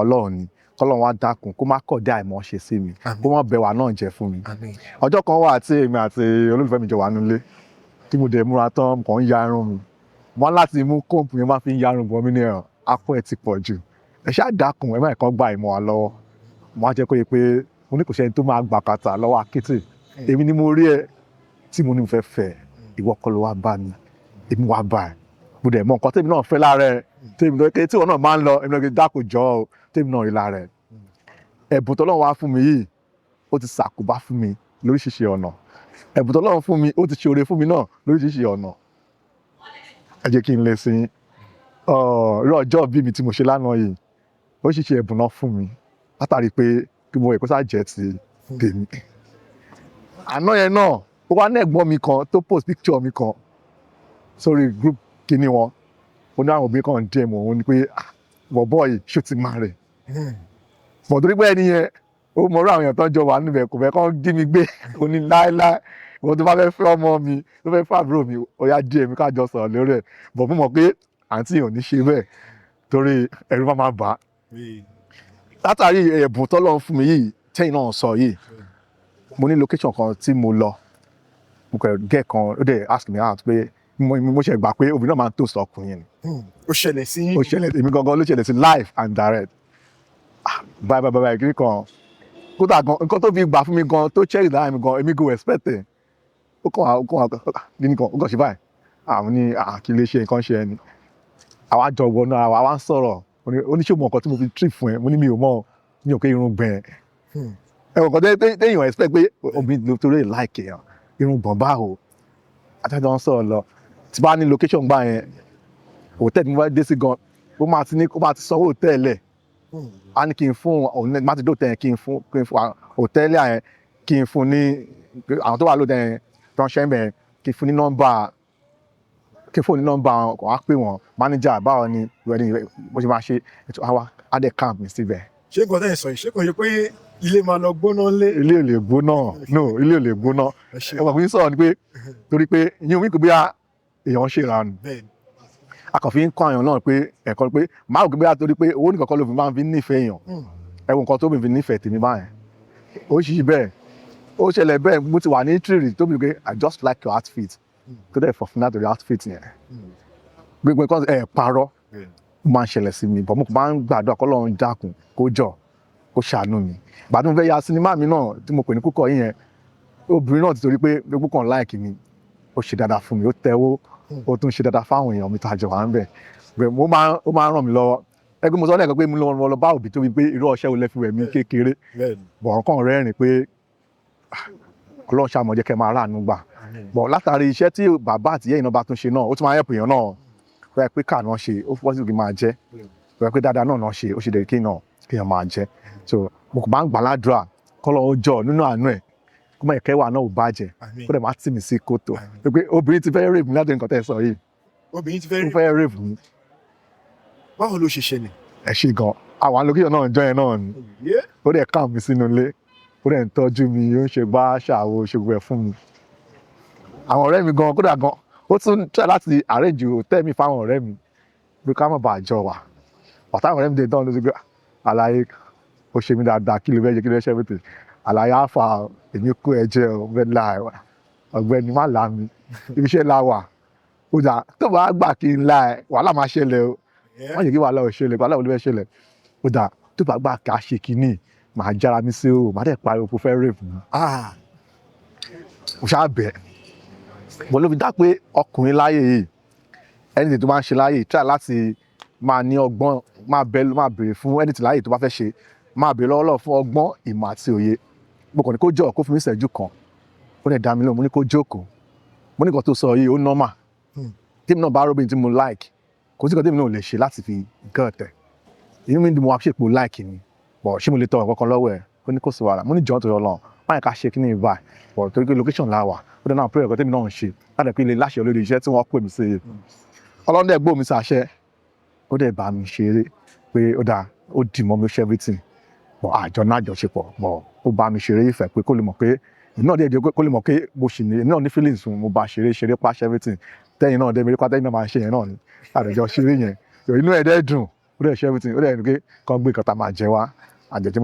Ọlọ́run ni kọ́lọ́run wá dákun kó má kọ̀ dé àìmọ̀ ṣe sí mi kó má bẹ̀wà náà jẹ́ fún mi ọjọ́ kan wà tí èmi àti olólùfẹ́ mi jọ wà nílé tí mo dẹ̀ múra tán kàn ń ya irun mi wọ́n láti mú kóòpù yẹn máa fi ń ya irun bọ̀ mí ní ẹ̀rọ akọ ẹ̀ ti pọ̀ jù ẹ ṣáà dákun ẹ má kàn gba ìmọ̀ wa lọ́wọ́ mo á jẹ́ kó yẹ pé mo ní kò ṣẹ́ni tó máa gbà kàtà lọ́wọ́ akétì èmi ni mo rí ẹ tí mo ní mo fẹ́ fẹ́ ìwọ kọ́ ló wá bá mi èmi wá bá ẹ mo dẹ̀ mọ nǹkan tèmi náà fẹ́ lára ẹ tèmi náà tí wọn náà máa ń lọ èmi náà dákun jọ ọ tèmi náà rí lára ẹ ẹ̀bùn tọ́lọ́run wá fún mi yìí ó ti ṣàkóbá fún mi lóríṣiríṣi ọ̀nà ẹ̀bùn tọ́lọ́run fún mi ó ti ṣe oore fún mi náà lóríṣiríṣi ọ̀nà ẹ jẹ́ kí n lè sin irú ọjọ́ bí mi tí mo ṣe lánàá yìí ó ṣiṣẹ́ ẹ̀bùn náà fún mi látàrí pé kí mo rẹ̀ kó sá jẹ́ ti tèmi àná yẹn náà ó wá ní ẹ̀gbọ́n mi kan tó post picture mi kan sórí group kíní wọn ó ní àwọn obìnrin kan díẹ̀ mọ̀ òun ni pé bọ̀bọ̀ yìí ṣó ti máa rẹ̀ mọ̀ torí pé ẹni yẹn ó mọ̀rọ̀ àwọn èèyàn tó ń jọ wà níbẹ̀ kò fẹ́ kán jí mi gbé ó ní láéláé ìwọ tó bá fẹ́ fẹ́ ọmọ mi tó fẹ́ fẹ́ àbúrò mi ó yá díẹ̀ mi ká jọ sọ̀rọ̀ lórí ẹ̀ bọ̀ mo mọ̀ pé àǹtí ò ní ṣe bẹ́ẹ̀ torí ẹ̀rù máa bà á látàrí ẹ̀bùn tọ́lọ́run fún mi yìí tẹ́yìn náà sọ yìí mo ní location kan tí mo lọ mo kẹ̀ gẹ́ kan ó dẹ̀ ask me out pé mo ṣe gbà pé obìnrin náà máa ń tó sọ ọkùnrin ni. ó ṣẹlẹ̀ sí ó ṣẹlẹ̀ èmi gangan ló ṣẹlẹ̀ sí live and direct báyìí kiri kan kódà gan nǹkan tó fi gbà fún mi gan tó cherish lára mi gan èmi go expect ẹ̀ ó kàn wá kíní kan ó kàn ṣe báyìí àwọn ní kí lè ṣe nǹkan ṣe ẹni àwa jọ wọnú ara wa wá ń sọ̀rọ̀ oníṣòwò nǹkan tí mo fi trip fún ẹ mo ní mi ò mọ̀ mi ò pé irun gbẹ̀ ẹ̀wọ̀n kan téèyàn expect pé obìnrin ló torí like ẹ̀ irun gbọ̀n báwo àtàjọ ń sọ̀rọ̀ lọ tí bá ní location gbà yẹn hòtẹ́ẹ̀lì mo bá dé sí gan ó máa ti sanwó hòtẹ́ẹ̀lì ẹ̀ a ní kí n fún òun má ti dóòtẹ́ yẹn kí n fún hòtẹ́ẹ̀lì yẹn kí n fún ní àwọn tó wà lóde yẹn tó ń ṣe ń bẹ̀ yẹn kí n fún ní nọ́mbà kan á pè wọ́n mánéjà báwo ni bó ṣe máa ṣe ètò àwa adé camp mi síbẹ̀. ṣé nǹkan tẹ́ ẹ̀ sọ yìí ṣé kò yẹ pé ilé máa lọ gbóná lé. ilé ò lè gbóná no ilé ò lè gbóná ẹ wà fún yín sọ̀rọ̀ ni pé torí pé ìyẹn omi kò bí èèyàn ń ṣèrànù akànfin ń kọ́ àyàn náà pé ẹ̀kọ́ pé máa rò pé bóyá torí pé owó nìkan kọ́ ló fi máa fi nífẹ̀ẹ́ èèyàn ẹ̀wọ̀n nǹkan tó fi nífẹ̀ẹ́ tèmi báyẹn ó ṣì bẹ́ẹ̀ ó ṣẹlẹ̀ bẹ́ẹ̀ mo ti wà ní tírì tó bí pé I just like your outfit tó dẹ̀ fọ̀fún láti rí outfit yẹn gbogbo nǹkan ẹ̀ parọ́ ó máa ń ṣẹlẹ̀ sí mi bọ̀ mo kò máa ń gbàdúrà k'Ọlọ́run dákun kó jọ kó ṣàánú mi gbàdúrà fẹ́ ya sinimá mi náà tí mo pè ní Kúkọ̀ yìí yẹn obìnrin náà ti torí pé gbogbo kan láìkì mi ó ṣe dáadáa fún mi ó tẹ́wọ́ ó tún ṣe dáadáa fáwọn èèyàn mi tó àjọ wà ń bẹ̀ ó máa ń ràn mí lọ́wọ́ ẹgbẹ́ mo sọ lẹ́ẹ̀kan pé mo lọ bá òbí tó wí pé irú ọṣẹ́ wo lẹ fi wẹ̀ mí kékeré bọ̀ ọ̀kan rẹ́rìn pé Ọlọ́run ṣàmọ̀ jẹ́ kẹ́ máa ráàánú gbà bọ̀ látàrí iṣẹ́ tí bàbá àtìyá iná bá tún ṣe náà ó tún máa yẹ̀pù èèyàn náà rẹ̀ pé káà náà ṣe ó fọ́ sí ògì máa jẹ́ rẹ̀ pé dáadáa náà ṣe ó ṣe dẹ̀ríkì náà kéèyàn máa jẹ. So mo kàn máa ń gbàládùra k'Ọlọ́run ó jọ̀ọ́ nínú àánú ẹ̀ kó má jẹ́ kẹ́wà náà ò bàjẹ́ kó dẹ̀ má tì mí sí kòtò pé obìnrin ti fẹ́ rape mi láti nǹkan tẹ́ ẹ sọ yìí. Obìnrin ti ó fẹ́ rape mi. Báwo ló ṣe ṣẹlẹ̀? Ẹ ṣe gan àwọn location náà jọ yẹn náà ni ó dẹ̀ kàn mí sínú ilé ó dẹ̀ ń tọ́jú mi ó ń ṣe gbá ṣàwo ṣe gbogbo ẹ̀ fún mi. Àwọn ọ̀rẹ́ mi gan kódà gan ó tún try láti arrange hotel mi fáwọn ọ̀rẹ́ mi pé ká má bàa jọ wà bàtà àwọn ọ̀rẹ́ mi dé tán ló ti gbé àlàyé ó ṣe mí dáadáa kí ló fẹ́ ṣe kí ló fẹ́ ṣe everything àlàyé àfà èmi kó ẹ jẹ ọ̀gbẹ́ni má là mí ibi iṣẹ́ la wà ó dà tó bá gbà kí n la ẹ wàhálà máa ṣẹlẹ̀ o wọ́n yẹ kí wàhálà ò ṣẹlẹ̀ wàhálà ò lè fẹ́ ṣẹlẹ̀ ó dà tó bá gbà ká ṣe kínní màá jára mi sí o màá dẹ̀ pariwo kó fẹ́ rape mi. Mo ṣáà bẹ̀ mo ló fi dá pé ọkùnrin láyé yìí ẹni tó máa ń ṣe láyé try láti máa ní ọgbọ́n máa béèrè fún ẹni tí láyé tó bá fẹ́ ṣe máa béèrè lọ́wọ́ fún ọgbọ́n ìmọ̀ àti òye. Mo kàn ní kó jọ̀ọ́ kó fún mi ìṣẹ́jú kan ó dẹ̀ dá mi lóhùn mo ní kó jókòó mo ní nǹkan tó sọ yìí ó normal tèmi náà bá róbìn tí mo like kò sí nǹkan tèmi náà ò lè ṣe láti fi gán tẹ̀ inú mi ni mo wá ṣèpò like ni bọ̀ ṣé mo lè tọrọ kankan lọ́wọ́ ẹ̀ ó ní kó sì wàhálà mo ní jọ̀ọ́ torí Ọlọ́run má yẹ ká ṣe kí ní ìbá bọ̀ torí pé location la wà ó dẹ̀ náà pé ẹ̀kọ́ tèmi náà ń ṣe láti pé ilé láṣẹ olórí iṣẹ́ tí wọ́n pè mí sí i Ọlọ́run dẹ̀ gbó mi sàṣẹ ó dẹ̀ bá mi ṣeré pé ó dáa ó dì mọ́ mi ó ṣe everything bọ̀ àjọ náà àjọṣepọ̀ bọ̀ ó bá mi ṣeré ìfẹ́ pé kó lè mọ̀ pé náà dẹ̀ kó lè mọ̀ pé mo ṣì ní náà ní feelings fún mo bá ṣeré pàṣẹ everything tẹ́yìn náà dẹ̀ mi rí pátá náà máa ṣe yẹn náà ni àdẹ̀jọ́ ṣeré yẹn inú ẹ̀ dẹ̀ dùn ó dẹ̀ ṣe everything ó dẹ̀ ní pé kàn gbé nǹkan tá máa jẹ wá àjẹjẹ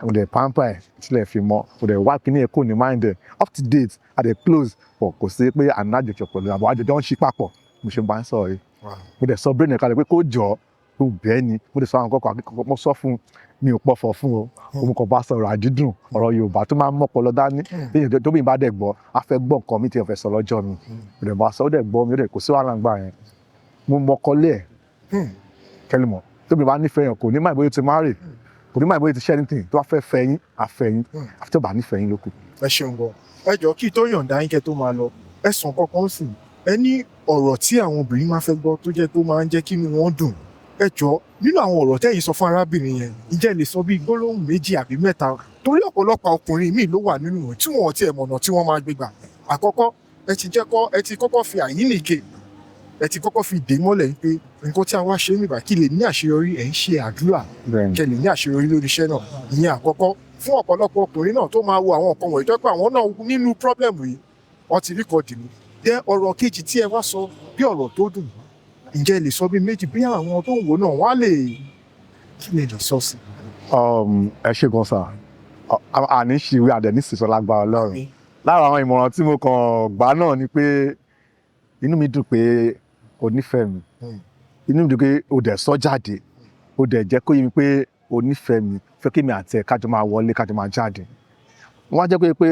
mo dẹ̀ pamper ẹ̀ sílẹ̀ fi mọ́ mo dẹ̀ wá kíní ẹ̀ kò ní mind ẹ̀ up to date àdẹ̀ close pọ̀ kò sí pé àná àjọṣepọ̀ pẹ̀lú àbọ̀ àjọjọ́ ń ṣí papọ̀ mo ṣe bá ń sọ̀rọ̀ yìí mo dẹ̀ sọ brain ẹ̀ kalẹ̀ pé kó jọ ó bẹ́ẹ̀ ni mo dẹ̀ sọ àwọn kọ̀ọ̀kan akẹ́kọ̀ọ́ mo sọ fún mi ò pọ̀fọ̀ fún o òun kò bá sọ̀rọ̀ àdídùn ọ̀rọ̀ Yorùbá tó máa ń mọ́pọlọ dání tó bí n bá dẹ̀ gbọ́ a fẹ́ gbọ́ nǹkan mi tí o fẹ́ sọ lọ́jọ́ mi mo dẹ̀ bá sọ ó dẹ̀ gbọ́ mi ó dẹ̀ kò sí wàhálà ńgbà yẹn mo mọkọlé ẹ̀ kẹlẹ́mọ̀ tó bí n bá nífẹ̀ẹ́ yẹn kò ní máa ìbòye ti marry kò ní máa ìbòye ti ṣe anything tó bá fẹ́ fẹ́ yín àfẹ́yín àfi tó bá nífẹ̀ẹ́ yín lókù. Ẹ ṣeun gan ẹ jọ̀ọ́ kí tó yọ̀ǹda yín kẹ́ tó máa lọ ẹ sàn kankan sí ẹ ní ọ̀rọ̀ tí àwọn obìnrin máa fẹ́ gbọ́ tó jẹ́ tó máa ń jẹ́ kí inú wọn dùn ẹ jọ̀ọ́ nínú àwọn ọ̀rọ̀ tẹ́yin sọ fún arábìnrin yẹn ǹjẹ́ lè sọ bí gbólóhùn méjì àbí mẹ́ta torí ọ̀pọ̀lọpọ̀ ọkùnrin míì ló wà nínú wọn tí wọn ti ẹ̀ mọ̀nà tí wọ́n máa gbé gbà àkọ́kọ́ ẹ ti kọ́kọ́ fi àyínnìke ẹ ti kọ́kọ́ fi dè mọ́lẹ̀ pé nǹkan tí a wá ṣe níbà kí lè ní àṣeyọrí ẹ̀ ń ṣe àdúrà kẹ́ lè ní àṣeyọrí lórí iṣẹ́ náà ìyẹn àkọ́kọ́ fún ọ̀pọ̀lọpọ̀ ọkùnrin náà tó máa wo àwọn nǹkan wọ̀nyí tó pé àwọn náà nínú pírọ́blẹ̀mù yìí wọ́n ti rí kọ́ọ̀dì mi jẹ́ ọ̀rọ̀ kejì tí ẹ wá sọ bí ọ̀rọ̀ tó dùn ǹjẹ́ lè sọ bí méjì bí àwọn tó ń wò náà wọ́n á lè kí lè sọ sí. Ẹ ṣe gan sa àní ṣìwé àdẹ̀ ní sísọ lágbára Ọlọ́run lára àwọn ìmọ̀ràn tí mo kàn gbà náà ni pé inú mi dùn pé o nífẹ̀ẹ́ mi inú mi dùn pé o dẹ̀ sọ jáde o dẹ̀ jẹ́ kó yé mi pé o nífẹ̀ẹ́ mi fẹ́ kí mi àti ẹ̀ kájọ máa wọlé kájọ máa jáde wọ́n á jẹ́ pé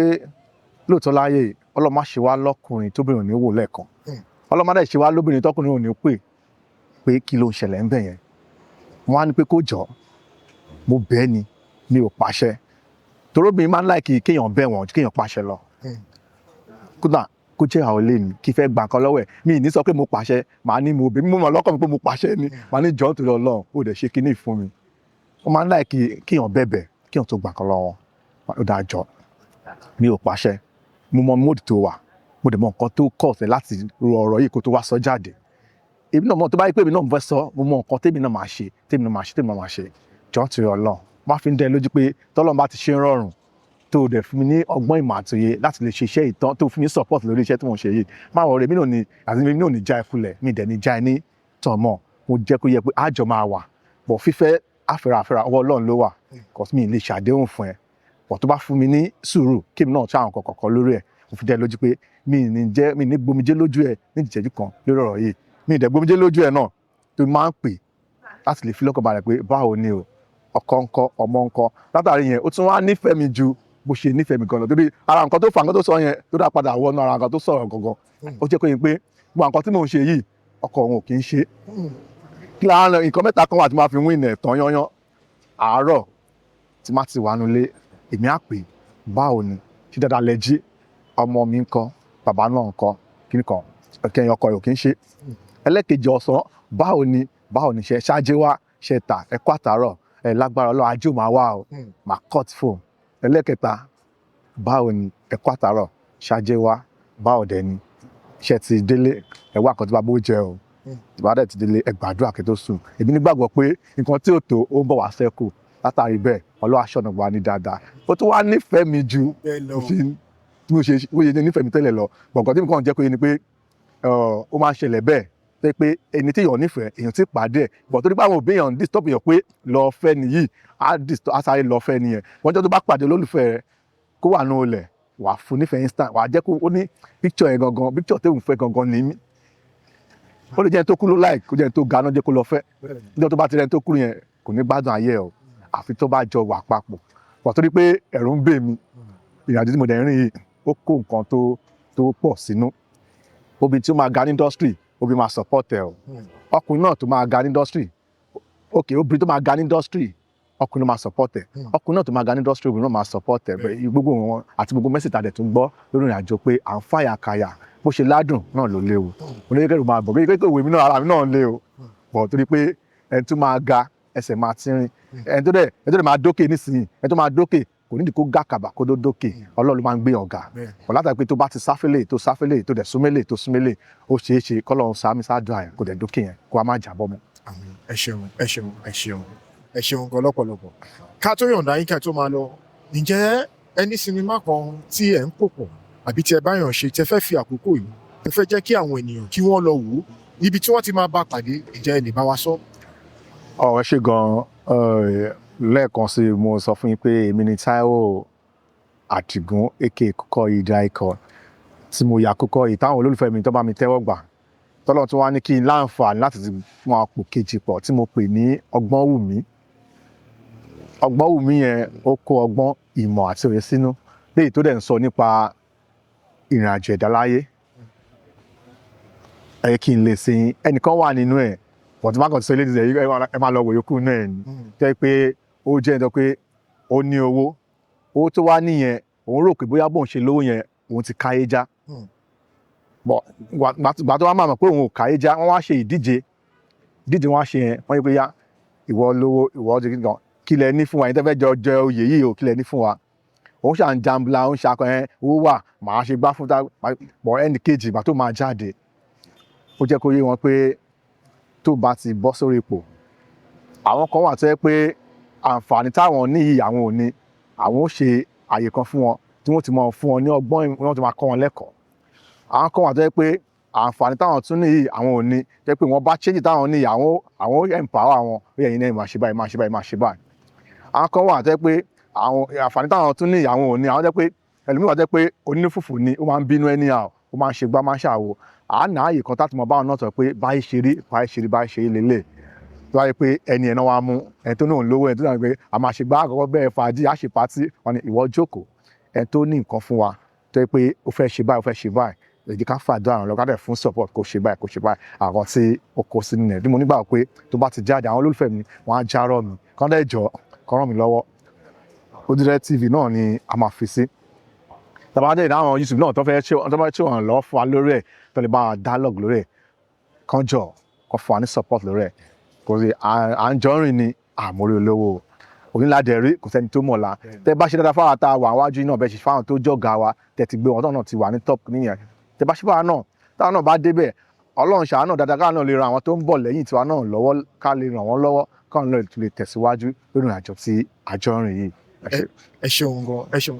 lóòótọ́ láyé Ọlọ́run má ṣe wá lọ́kùnrin tóbìnrin ò ní wò lẹ́ẹ̀kan Ọlọ́run má dẹ̀ ṣe wá lóbìnrin tọkùnrin ò ní pé kí ló ń ṣẹlẹ̀ ń bẹ̀ yẹn wọ́n á ní pé kó jọ mo bẹ́ẹ̀ ni mi ò pàṣẹ torobìnrin máa ń láìkì kéèyàn bẹ̀ wọ́n kéèyàn pàṣẹ lọ kódà kó jẹ́ àwọn ilé mi kí fẹ́ gbà kan lọ́wọ́ ẹ̀ mi ì ní sọ pé mo pàṣẹ màá ní mo bẹ̀ mo mọ̀ lọ́kàn mi pé mo pàṣẹ ni màá ní jọ̀ọ́ nítorí Ọlọ́run ó dẹ̀ ṣe kinní fún mi wọ́n máa ń láìkì kéèyàn bẹ̀bẹ̀ kéèyàn tó gbà kan lọ́wọ́ ó dáa jọ mi ò pàṣẹ mo mọ móòdù tó wà mo dẹ̀ mọ nǹkan tó kọ̀ ọ̀sẹ̀ láti ro ọ̀rọ̀ yìí kó tó wá sọ jáde èmi náà mọ tó bá yẹ pé èmi náà mo fẹ́ sọ mo mọ nǹkan tèmi náà máa ṣe jọ̀ọ́ nítorí Ọlọ́run má fi ń dẹ́ lójú pé tọ́lọ́run bá ti ṣe ń rọrùn tó dẹ̀ fún mi ní ọgbọ́n ìmọ̀ àtòye láti lè ṣe iṣẹ́ ìtàn tó fún mi support lórí iṣẹ́ tí mo ń ṣe yìí má wọ̀ rẹ̀ mi náà ní já ẹ kulẹ̀ mi dẹ̀ ní já ẹ ní tàn mọ́ mo jẹ́ kó yẹ pé àjọ máa wà bọ̀ fífẹ́ àfẹ́ràfẹ́rà ọwọ́ Ọlọ́run ló wà cause mi lè ṣàdéhùn fún ẹ bọ̀ tó bá fún mi ní sùúrù kí mi náà ṣe àwọn kọ̀ọ̀kan lórí ẹ̀ mo fi dẹ́ lójú pé mi ní gbomijé lójú ẹ ní ìjẹ́jú kan lórí ọ̀rọ̀ yìí mi dẹ̀ gbomijé lójú ẹ náà tó máa ń pè láti lè fi lọ́kàn balẹ̀ pé báwo ni o ọkọ ńkọ́ ọmọ ńkọ́ látàrí yẹn ó tún wá nífẹ̀ẹ́ mi ju bó ṣe nífẹ̀ẹ́ mi gan-an torí ara nǹkan tó fà nǹkan tó sọ yẹn tó dá padà wọnú ara nǹkan tó sọ̀rọ̀ gangan ó jẹ́ kó yín pé gbogbo nǹkan tí mò ń ṣe yìí ọkọ òun ò kì í ṣe kí lára nǹkan mẹ́ta kan wà tí máa fi win ẹ̀ tán yányán àárọ̀ tí má ti wà nulẹ̀ èmi á pè báwo ni ṣé dáadáa lẹ jí ọmọ mi ńkọ́ bàbá náà ńkọ́ kíní kan kẹyìn ọkọ ò kì í ṣe ẹlẹ́kejì ọ̀sán báwo ni ṣe ṣáájú wá ṣe tà ẹ̀kọ́ àtàárọ̀ lágbára Ọlọ́run ajé ò máa wá o máa cut phone. Ẹlẹ́kẹta, báwo ni ẹ kú àtàárọ̀ ṣáájé wá báwo dẹ̀ ni iṣẹ́ ti délé ẹ wá nǹkan tí bá bó jẹ o ìbá dẹ̀ ti délé ẹ gbàdúrà kí tó sùn. Èmi nígbàgbọ́ pé nǹkan tí ò tó ó ń bọ̀ wá ṣẹ́kù látàrí bẹ́ẹ̀ Ọlọ́run aṣọ́nà wa ní dáadáa. Ó tún wá nífẹ̀ẹ́ mi ju bó ṣe nífẹ̀ẹ́ mi tẹ́lẹ̀ lọ. Nǹkan tí mo kàn jẹ́ kó yé ni pé ó máa ń ṣẹlẹ̀ bẹ́ẹ̀ pé ẹni tí èèyàn nífẹ̀ẹ́ èèyàn ti pàdé ẹ̀ bọ̀ torí pé àwọn òbí èèyàn disturb èèyàn pé lọ fẹ́ nìyí á sáré lọ fẹ́ nìyẹn. Wọ́n jọ́ tó bá pàdé olólùfẹ́ rẹ̀ kó wà nù olẹ̀ wà fún nífẹ̀ẹ́ instant wà jẹ́ kó ó ní picture yẹn gangan picture tó ń fẹ́ gangan ní mí. Ó lè jẹ́ ẹni tó kúrò like kó jẹ́ ẹni tó ga náà jẹ́ kó lọ fẹ́. Níjọ́ tó bá ti rẹ́ ẹni tó kúrò yẹn kò ní gbádùn ayé ẹ̀ o àfi tó bá jọ wà papọ̀. Bọ̀ torí pé ẹ̀rù ń bè mí ìrìnàjò tí mo dẹ̀ ń rìn yìí ó kó nǹkan tó pọ̀ sínú. Obìnrin tí ó máa ga ní industry obìnrin máa support ẹ o. Ọkùnrin náà tó máa ga ní industry obìnrin tó máa ga ní industry ọkùnrin máa support ẹ. Ọkùnrin náà tó máa ga ní industry obìnrin náà máa support ẹ. Gbogbo wọn àti gbogbo mẹ́sìtà dẹ̀ tó ń gbọ́ lórí ìrìnàjò pé à ń fàyà kàyà bó ṣe ládùn náà ló léwu. Olóyèkèrè máa bọ̀ kékeré òwe mi náà ara mi náà lé o. Bọ̀ torí pé ẹni tó máa ga ẹsẹ̀ máa tínrín ẹni tó dẹ̀ máa dókè nísìnyí ẹni tó máa dókè kò nídìí kó gà kàbà kó dókè Ọlọ́run máa ń gbé ọ̀gá kò látàrí pé tó bá ti sáfẹ́lẹ̀ tó sáfẹ́lẹ̀ tó dẹ̀ súnmẹ́lẹ̀ tó súnmẹ́lẹ̀ ó ṣeé ṣe kọ́lọ́run sáámi sáájú àyàn kò dẹ̀ dókè yẹn kó a má jábọ́ mọ́. ẹ ṣeun gan lọ́pọ̀lọpọ̀. Ká tó yọ̀ǹda yín ká tó máa lọ ǹjẹ́ ẹni sinimá kan tí ẹ̀ ń pò pọ̀ àbí tí ẹ bá yàn ṣe tẹ fẹ́ fi àkókò yìí tẹ fẹ́ jẹ́ kí àwọn ènìyàn kí wọ́n lọ wò ó ibi tí wọ́n ti máa bá pàdé ǹjẹ́ ẹ lè bá wa sọ. Ẹ ṣé gan-an lẹ́ẹ̀kan sí mo sọ fún yín pé èmi ni Táíwò Àdìgún aka Kúkọ̀yí Icon tí mo yà Kúkọ̀yí táwọn olólùfẹ́ mi tó bá mi tẹ́wọ́ gbà tọ́lọ́ tí wọ́n á ní kí n láǹfààní láti mú àpò kejì pọ̀ tí mo pè ní Ọgbọ́nwùmí. Ọgbọ́nwùmí yẹn ó kó ọgbọ́n ìmọ̀ àti òye sínú léyìí tó dẹ̀ ń sọ nípa ìrìnàjò ẹ̀dá láyé. Kí n lè sin ẹnìkan wà nínú ẹ̀ bọ̀dé má kàn ti sọ ilé ìdíje ẹ máa lọ wò yókù náà ni jẹ́ pé ó jẹ́ ẹni tó pé ó ní owó tó wá nìyẹn òun rò pé bóyá bóun ṣe lówó yẹn òun ti káyé já bọ̀ gbà tó wá máa mọ̀ pé òun ò káyé já wọ́n wá ṣe ìdíje wọn á ṣe yẹn wọ́n yẹ pé yá ìwọ lówó ìwọ ọdún kíkan kí lẹ ní fún wa yẹn tẹ́ fẹ́ jẹ oyè yìí o kí lẹ ní fún wa òun ṣà ń jambla òun ṣàkọ ẹ owó wà màá ṣe gbá fún bọ̀ ẹnì kejì ìgbà tó máa jáde ó jẹ́ kó yé wọn pé tó bá ti bọ́ sórí ipò àwọn kan wà tó yẹ pé àǹfààní táwọn ní yìí àwọn ò ní àwọn ó ṣe àyè kan fún wọn tí wọ́n ti máa fún wọn ní ọgbọ́n wọ́n ti máa kọ́ wọn lẹ́kọ̀ọ́. Àwọn kan wà tó yẹ pé àǹfààní táwọn tún ní yìí àwọn ò ní jẹ́ pé wọ́n bá change táwọn ní yìí àwọn ó empower wọn ó yẹ yín náà máa ṣe báyìí máa ṣe báyìí máa ṣe báyìí. Àwọn kan wà tó yẹ pé àwọn àǹfààní táwọn tún ní yìí àwọn ò ní àwọn jẹ́ pé ẹlòmíràn jẹ́ pé onífùfù ni ó máa ń bínú anyhow ó máa ń ṣe gbá máa ń ṣàwò àánà ààyè kan táti mọ báwọn náà sọ pé báyìí ṣe rí lélẹ̀ tó wáyé pé ẹni ẹ̀ náà wá mú ẹni tó náà lówó ẹni tó náà pé a máa ṣe gbá àkọ́kọ́ bẹ́ẹ̀ fàájì á ṣe pátí wọn ni ìwọ jókòó ẹni tó ní nǹkan fún wa tó yẹ pé ó fẹ́ ṣe báyìí èdè ká fàdúrà ràn lọ́kàdẹ̀ fún support kó ṣe báyìí àwọn tí ó kó sínú ẹ̀ bí mo nígbà pé tó bá ti jáde àwọn olólùfẹ́ mi wọ́n á járọ̀ mi kán dẹ̀ jọ kán ràn mí lọ́wọ́ Odidẹrẹ́ TV náà ni a máa fi sí tàbádé ìdáhùn YouTube náà tó fẹ́ ṣe wọn lọ́wọ́ fún wa lórí ẹ̀ tó lè bá wa dialogue lórí ẹ̀ kán jọ kán fún wa ní support lórí ẹ̀ kò sí à ń jọ rìn ní àmórí olówó onílàdẹ̀ rí kò sẹ́ni tó mọ̀la tẹ́ bá ṣe dáadáa fáwọn àtàwọn àwájú náà bẹ́ẹ̀ ṣe fáwọn tó jọ̀gá wa tẹ́ ti gbé wọn náà ti wà ní top nìyẹn tẹ́ bá ṣe fáwọn náà táwọn náà bá débẹ̀ Ọlọ́run ṣàánú dáadáa káwọn náà lè ran àwọn tó ń bọ̀ lẹ́yìn tiwa náà lọ́wọ́ ká lè ràn wọ́n lọ́wọ́ káwọn náà lè tẹ̀síwájú lórí ìrìnàjò tí àjọ rìn yìí. ẹ ṣeun gan ẹ ṣeun.